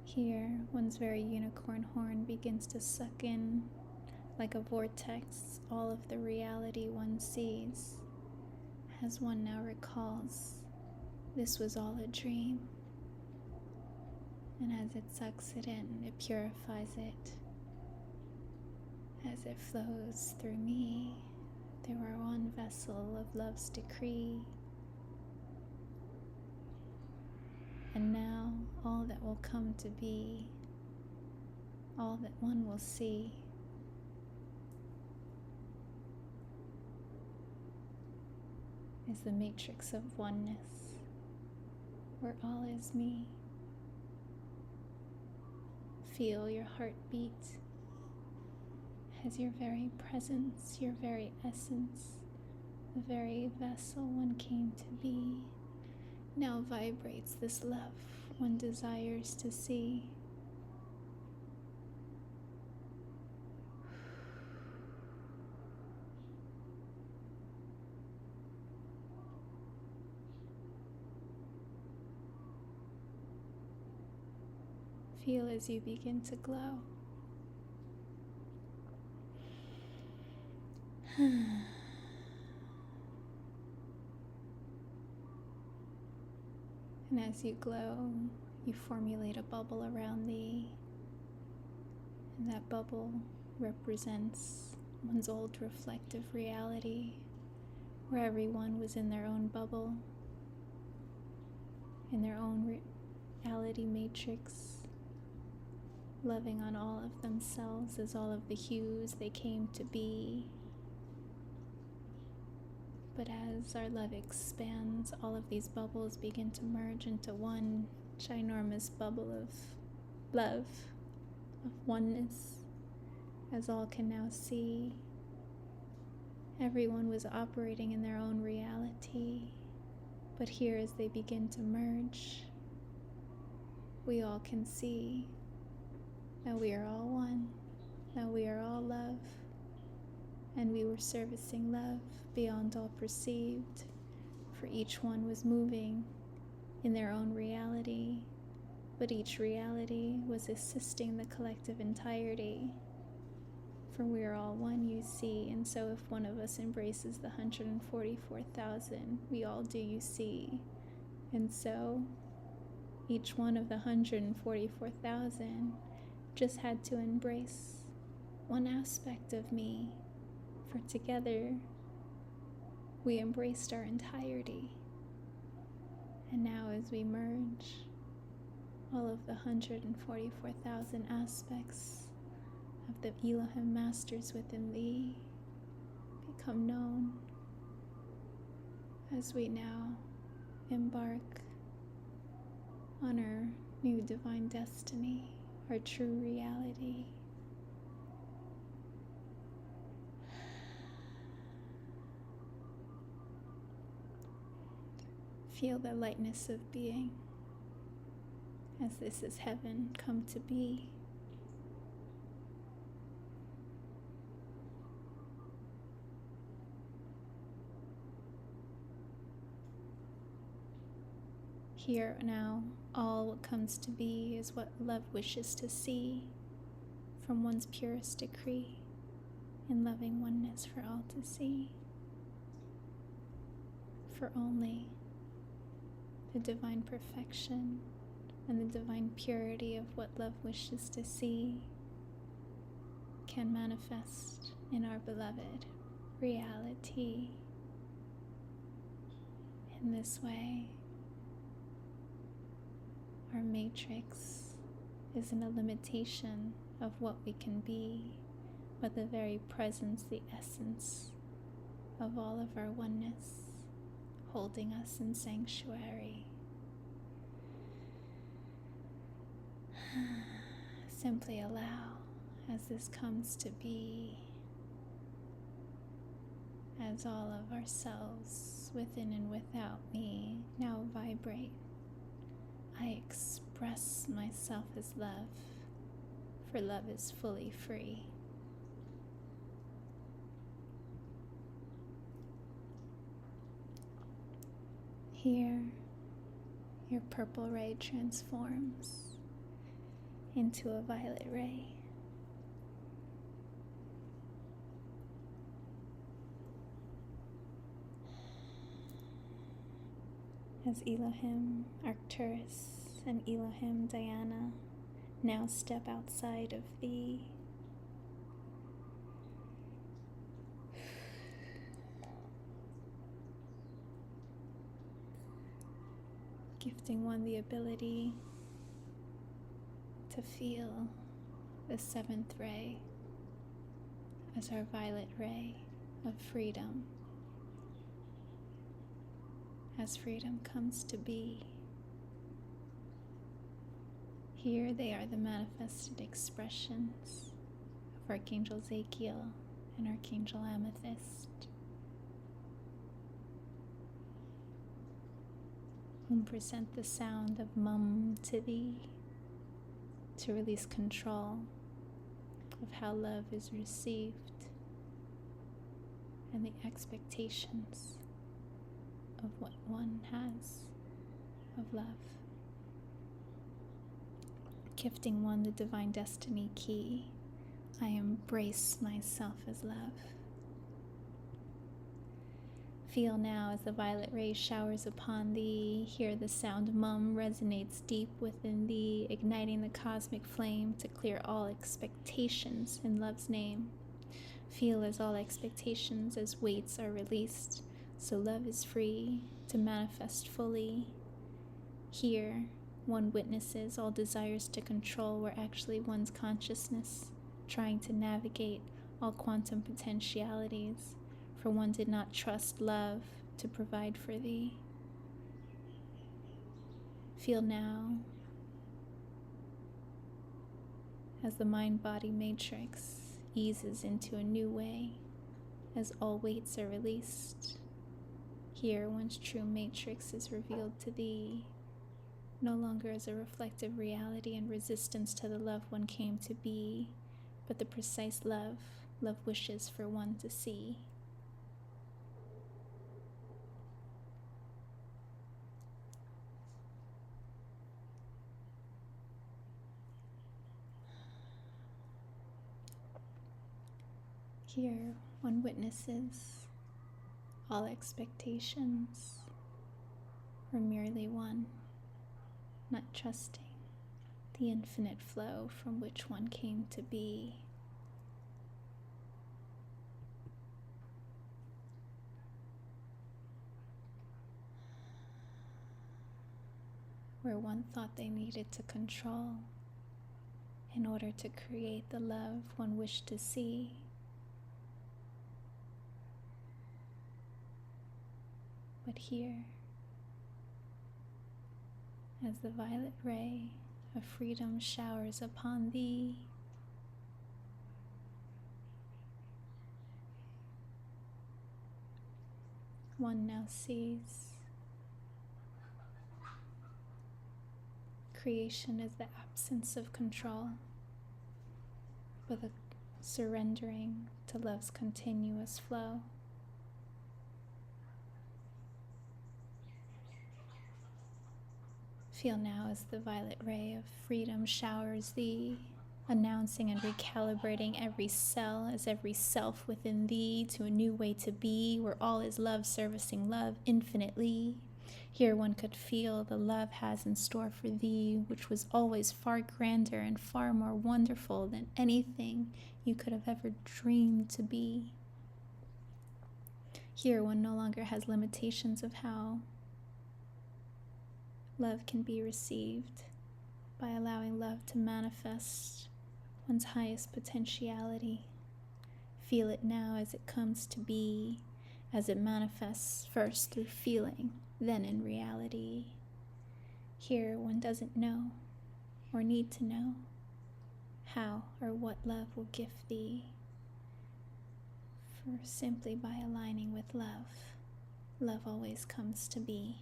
Here, one's very unicorn horn begins to suck in, like a vortex, all of the reality one sees, as one now recalls this was all a dream. And as it sucks it in, it purifies it. As it flows through me, they were one vessel of love's decree. And now all that will come to be, all that one will see, is the matrix of oneness, where all is me. Feel your heartbeat as your very presence, your very essence, the very vessel one came to be, now vibrates this love one desires to see. Feel as you begin to glow. And as you glow, you formulate a bubble around thee. And that bubble represents one's old reflective reality, where everyone was in their own bubble, in their own reality matrix, loving on all of themselves as all of the hues they came to be. But as our love expands, all of these bubbles begin to merge into one ginormous bubble of love, of oneness, as all can now see. Everyone was operating in their own reality, but here as they begin to merge, we all can see that we are all one, that we are all love, and we were servicing love beyond all perceived, for each one was moving in their own reality, but each reality was assisting the collective entirety, for we are all one, you see. And so if one of us embraces the 144,000, we all do, you see. And so each one of the 144,000 just had to embrace one aspect of me, for together we embraced our entirety. And now as we merge, all of the 144,000 aspects of the Elohim Masters within thee become known as we now embark on our new divine destiny, our true reality. Feel the lightness of being as this is heaven come to be. Here now, all what comes to be is what love wishes to see from one's purest decree in loving oneness for all to see. For only the divine perfection and the divine purity of what love wishes to see can manifest in our beloved reality. In this way, our matrix isn't a limitation of what we can be, but the very presence, the essence of all of our oneness, holding us in sanctuary. Simply allow as this comes to be, as all of ourselves within and without me now vibrate. I express myself as love, for love is fully free. Here, your purple ray transforms into a violet ray. As Elohim Arcturus and Elohim Diana now step outside of thee, gifting one the ability to feel the seventh ray as our violet ray of freedom, as freedom comes to be. Here they are the manifested expressions of Archangel Zachiel and Archangel Amethyst, whom present the sound of Mum to thee, to release control of how love is received and the expectations of what one has of love. Gifting one the divine destiny key, I embrace myself as love. Feel now as the violet ray showers upon thee. Hear the sound Mum resonates deep within thee, igniting the cosmic flame to clear all expectations in love's name. Feel as all expectations as weights are released, so love is free to manifest fully. Here, one witnesses all desires to control were actually one's consciousness, trying to navigate all quantum potentialities, for one did not trust love to provide for thee. Feel now as the mind-body matrix eases into a new way, as all weights are released. Here one's true matrix is revealed to thee, no longer as a reflective reality and resistance to the love one came to be, but the precise love wishes for one to see. Here one witnesses all expectations were merely one, not trusting the infinite flow from which one came to be. where one thought they needed to control in order to create the love one wished to see. But here, as the violet ray of freedom showers upon thee, one now sees creation as the absence of control, but the surrendering to love's continuous flow. Feel now as the violet ray of freedom showers thee, announcing and recalibrating every cell as every self within thee to a new way to be, where all is love servicing love infinitely. Here one could feel the love has in store for thee, which was always far grander and far more wonderful than anything you could have ever dreamed to be. Here one no longer has limitations of how love can be received by allowing love to manifest one's highest potentiality. Feel it now as it comes to be, as it manifests first through feeling, then in reality. Here one doesn't know or need to know how or what love will gift thee, for simply by aligning with love, love always comes to be.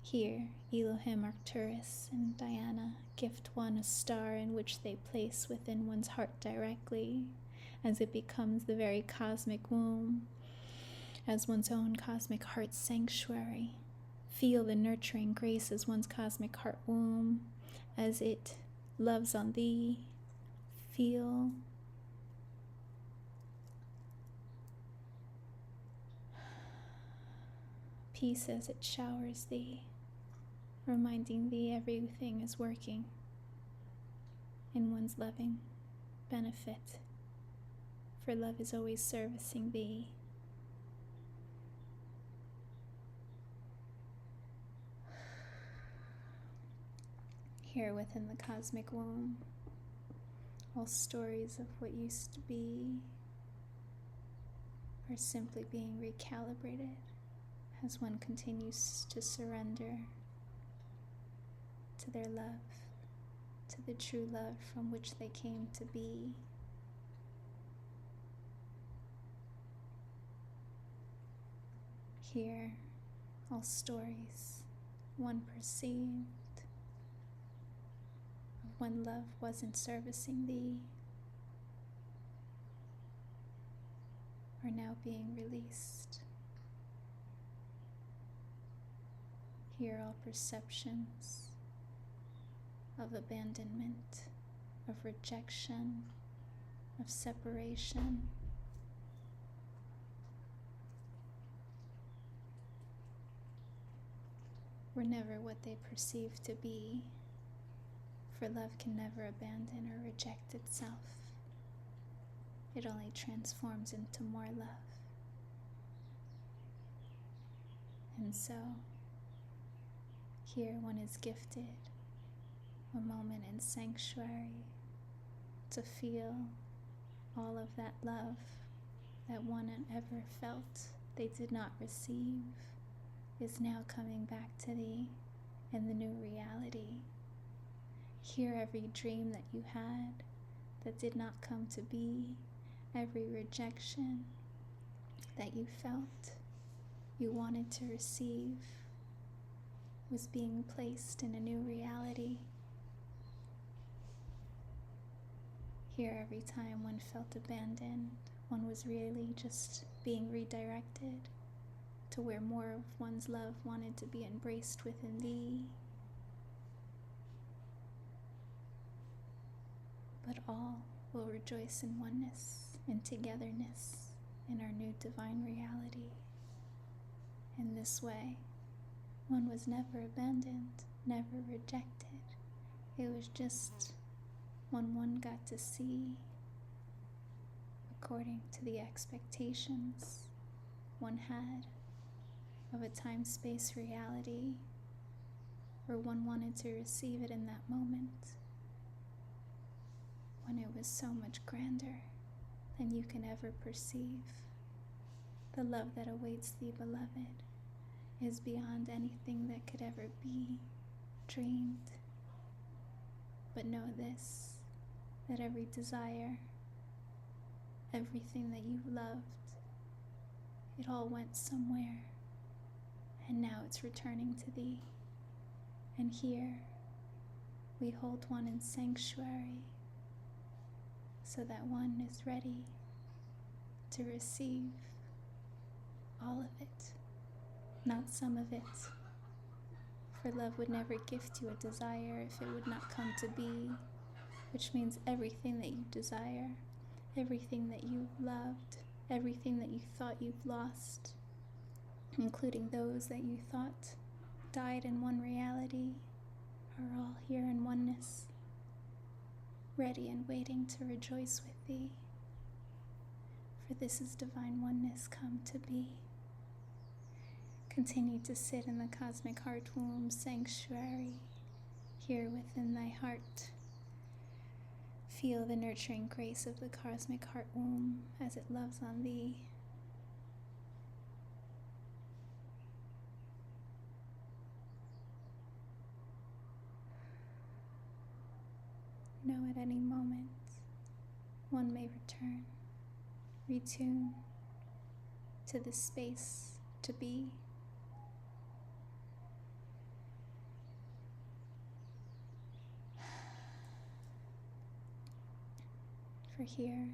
Here, Elohim Arcturus and Diana gift one a star in which they place within one's heart directly, as it becomes the very cosmic womb, as one's own cosmic heart sanctuary. Feel the nurturing grace as one's cosmic heart womb, as it loves on thee. Feel peace as it showers thee, reminding thee everything is working in one's loving benefit, for love is always servicing thee. Here within the cosmic womb, all stories of what used to be are simply being recalibrated as one continues to surrender to their love, to the true love from which they came to be. Here, all stories one perceived of when love wasn't servicing thee are now being released. Here, all perceptions of abandonment, of rejection, of separation were never what they perceived to be, for love can never abandon or reject itself. It only transforms into more love. And so, here one is gifted a moment in sanctuary to feel all of that love that one ever felt they did not receive is now coming back to thee in the new reality. Hear every dream that you had that did not come to be, every rejection that you felt you wanted to receive was being placed in a new reality. Here, every time one felt abandoned, one was really just being redirected to where more of one's love wanted to be embraced within thee. But all will rejoice in oneness and togetherness in our new divine reality. In this way, one was never abandoned, never rejected. It was just when one got to see according to the expectations one had of a time-space reality or one wanted to receive it in that moment, when it was so much grander than you can ever perceive. The love that awaits thee, beloved, is beyond anything that could ever be dreamed. But know this, that every desire, everything that you've loved, it all went somewhere, and now it's returning to thee. And here we hold one in sanctuary, so that one is ready to receive all of it, not some of it. For love would never gift you a desire if it would not come to be, which means everything that you desire, everything that you've loved, everything that you thought you've lost, including those that you thought died in one reality, are all here in oneness, ready and waiting to rejoice with thee. For this is divine oneness come to be. Continue to sit in the cosmic heart womb sanctuary, here within thy heart. Feel the nurturing grace of the cosmic heart womb as it loves on thee. Know at any moment one may return, retune to the space to be. For here,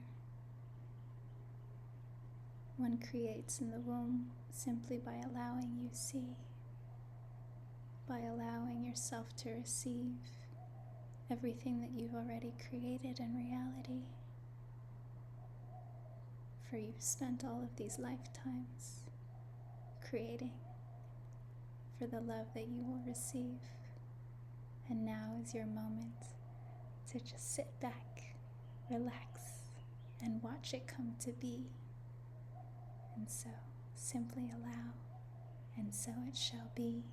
one creates in the womb simply by allowing you see, by allowing yourself to receive everything that you've already created in reality. For you've spent all of these lifetimes creating for the love that you will receive. And now is your moment to just sit back, relax, and watch it come to be. And so, simply allow, and so it shall be.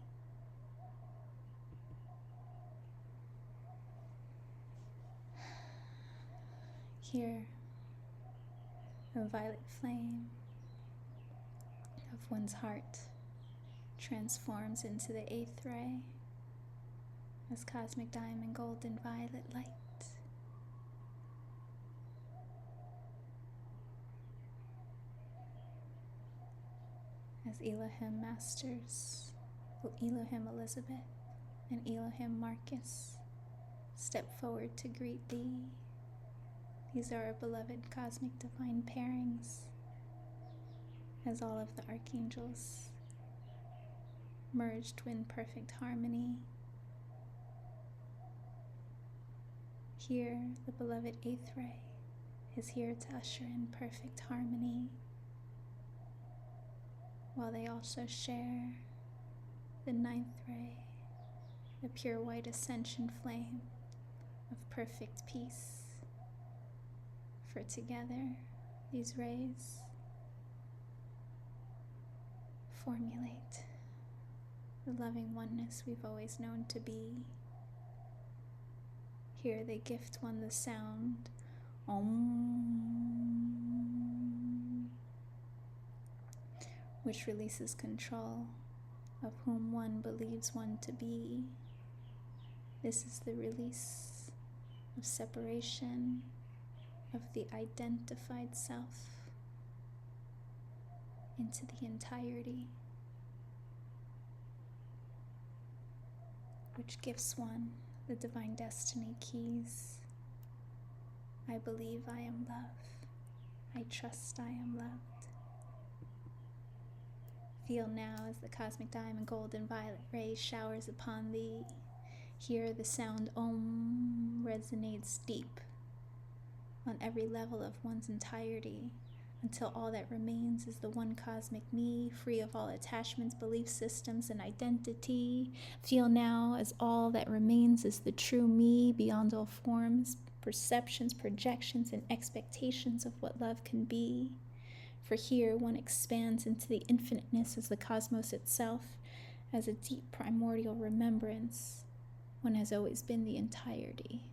Here, a violet flame of one's heart transforms into the 8th ray as cosmic diamond golden violet light. As Elohim Masters, Elohim Elizabeth, and Elohim Marcus step forward to greet thee. These are our beloved cosmic divine pairings, as all of the archangels merged in perfect harmony. Here, the beloved 8th ray is here to usher in perfect harmony, while they also share the 9th ray, the pure white ascension flame of perfect peace. For together, these rays formulate the loving oneness we've always known to be. Here they gift one the sound Om, which releases control of whom one believes one to be. This is the release of separation of the identified self into the entirety, which gives one the divine destiny keys. I believe I am love. I trust I am loved. Feel now as the cosmic diamond golden violet ray showers upon thee. Hear the sound Om resonates deep on every level of one's entirety, until all that remains is the one cosmic me, free of all attachments, belief systems, and identity. Feel now as all that remains is the true me, beyond all forms, perceptions, projections, and expectations of what love can be. For here one expands into the infiniteness as the cosmos itself, as a deep primordial remembrance, one has always been the entirety.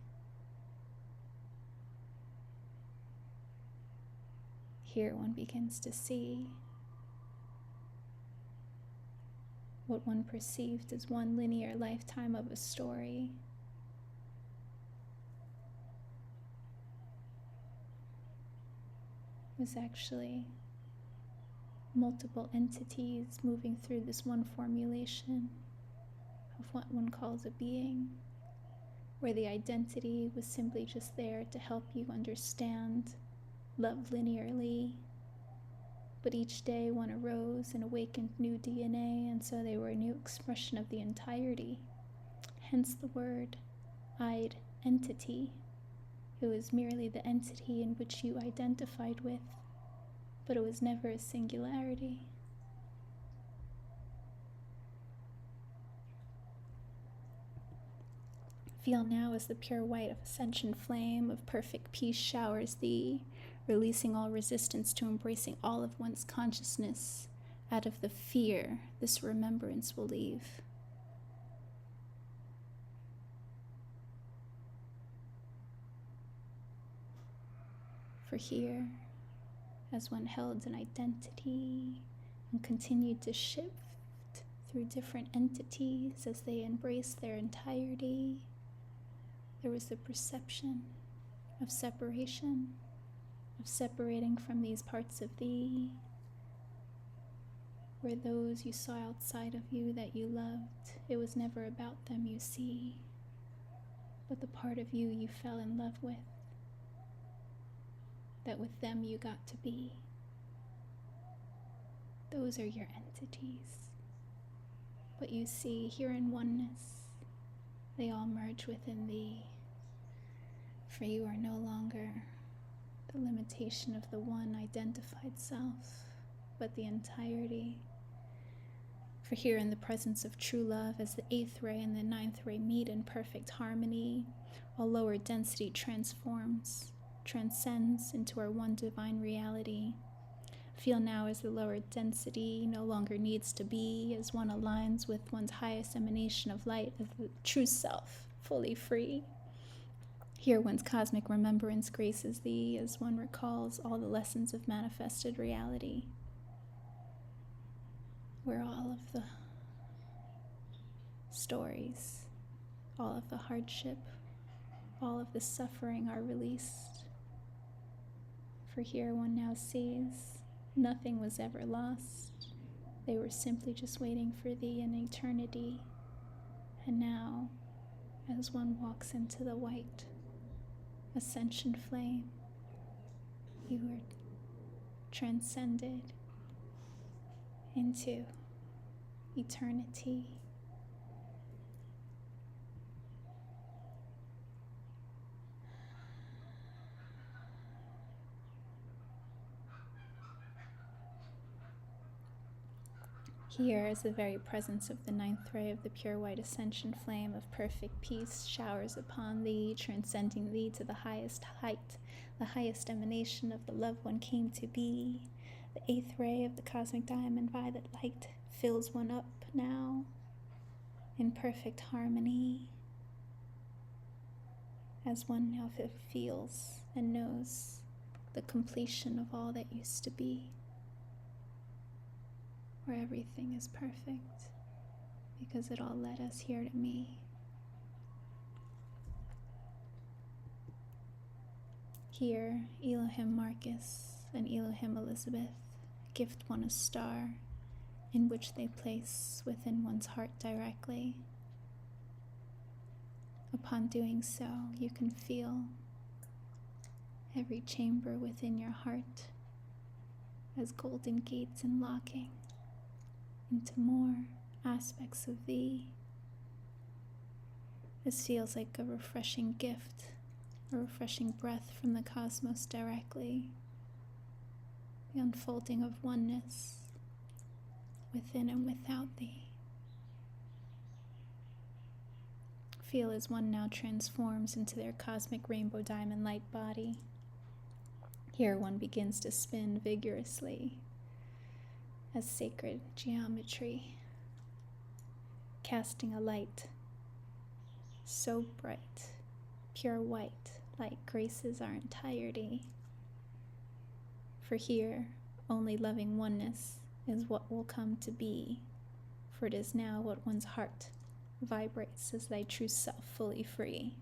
Here one begins to see what one perceived as one linear lifetime of a story was actually multiple entities moving through this one formulation of what one calls a being, where the identity was simply just there to help you understand love linearly. But each day one arose and awakened new DNA, and so they were a new expression of the entirety. Hence the word identity. It was merely the entity in which you identified with, but it was never a singularity. Feel now as the pure white of ascension flame of perfect peace showers thee, releasing all resistance to embracing all of one's consciousness. Out of the fear this remembrance will leave. For here, as one held an identity and continued to shift through different entities as they embraced their entirety, there was the perception of separation, of separating from these parts of thee, where those you saw outside of you that you loved, it was never about them, you see, but the part of you you fell in love with, that with them you got to be. Those are your entities. But you see, here in oneness, they all merge within thee, for you are no longer the limitation of the one identified self, but the entirety. For here in the presence of true love, as the 8th ray and the 9th ray meet in perfect harmony, all lower density transcends into our one divine reality. Feel now as the lower density no longer needs to be, as one aligns with one's highest emanation of light, as the true self, fully free. Here one's cosmic remembrance graces thee, as one recalls all the lessons of manifested reality, where all of the stories, all of the hardship, all of the suffering are released. For here one now sees nothing was ever lost. They were simply just waiting for thee in eternity. And now, as one walks into the white ascension flame, you are transcended into eternity. Here, as the very presence of the 9th ray of the pure white ascension flame of perfect peace showers upon thee, transcending thee to the highest height, the highest emanation of the love one came to be. The 8th ray of the cosmic diamond violet light fills one up now in perfect harmony, as one now feels and knows the completion of all that used to be, where everything is perfect, because it all led us here to me. Here, Elohim Marcus and Elohim Elizabeth gift one a star, in which they place within one's heart directly. Upon doing so, you can feel every chamber within your heart as golden gates unlocking into more aspects of thee. This feels like a refreshing gift, a refreshing breath from the cosmos directly, the unfolding of oneness within and without thee. Feel as one now transforms into their cosmic rainbow diamond light body. Here one begins to spin vigorously as sacred geometry casting a light so bright, pure white, light graces our entirety. For here, only loving oneness is what will come to be, for it is now what one's heart vibrates as thy true self fully free.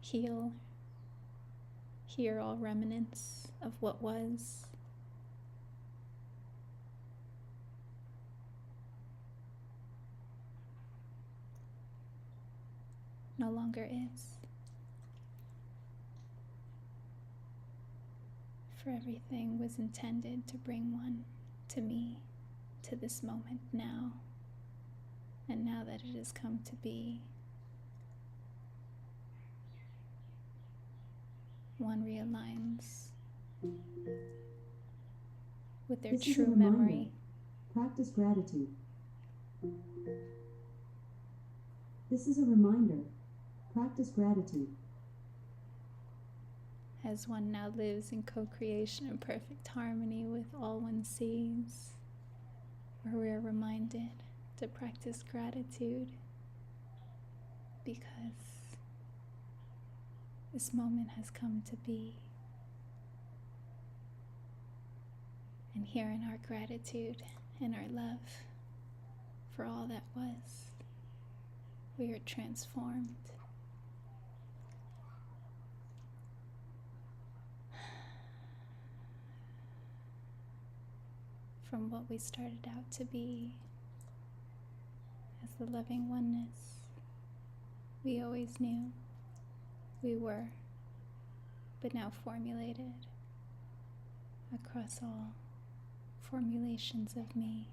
Heal, hear all remnants of what was. No longer is. For everything was intended to bring one to me, to this moment now. And now that it has come to be, one realigns with their true memory. Practice gratitude. This is a reminder. Practice gratitude. As one now lives in co-creation and perfect harmony with all one sees, where we are reminded to practice gratitude because this moment has come to be. And here in our gratitude and our love for all that was, we are transformed. From what we started out to be as the loving oneness we always knew we were, but now formulated across all formulations of me.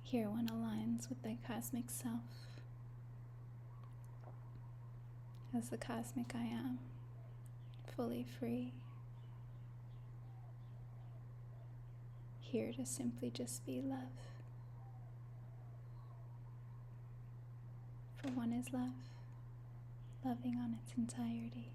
Here one aligns with thy cosmic self as the cosmic I am, fully free. Here to simply just be love. For one is love, loving on its entirety.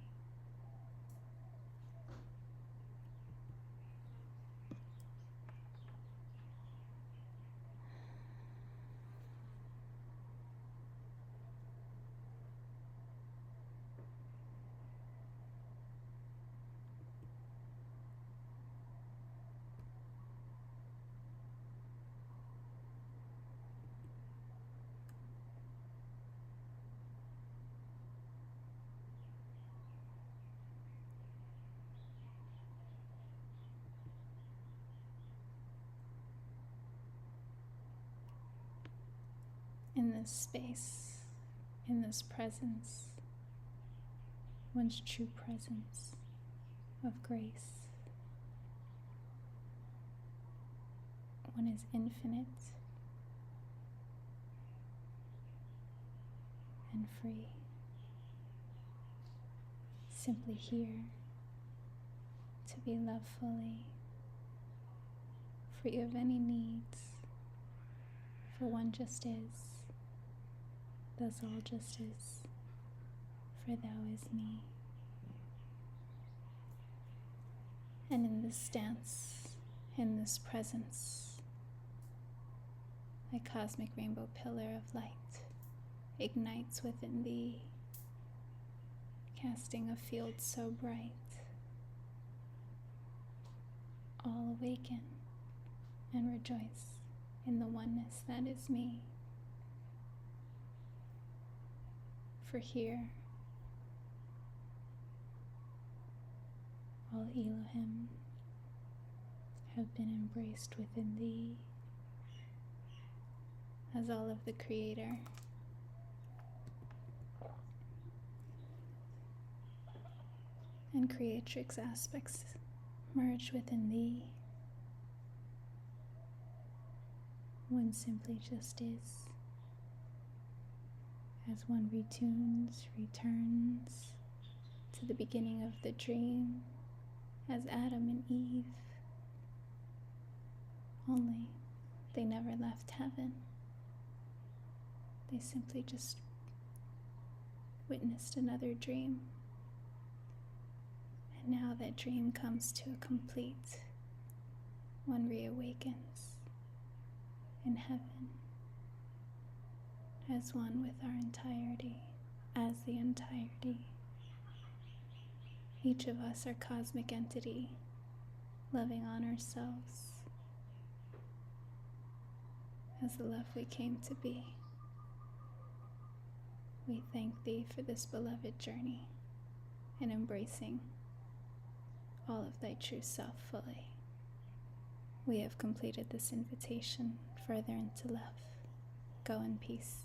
In this space, in this presence, one's true presence of grace, one is infinite and free, simply here to be loved fully, free of any needs, for one just is. Thus all just is, for thou is me. And in this stance, in this presence, thy cosmic rainbow pillar of light ignites within thee, casting a field so bright. All awaken and rejoice in the oneness that is me. For here, all Elohim have been embraced within thee, as all of the Creator and Creatrix aspects merge within thee. One simply just is. As one retunes, returns to the beginning of the dream, as Adam and Eve, only they never left heaven. They simply just witnessed another dream. And now that dream comes to a complete one reawakens in heaven as one with our entirety, as the entirety. Each of us are cosmic entity, loving on ourselves as the love we came to be. We thank Thee for this beloved journey and embracing all of Thy true self fully. We have completed this invitation further into love. Go in peace.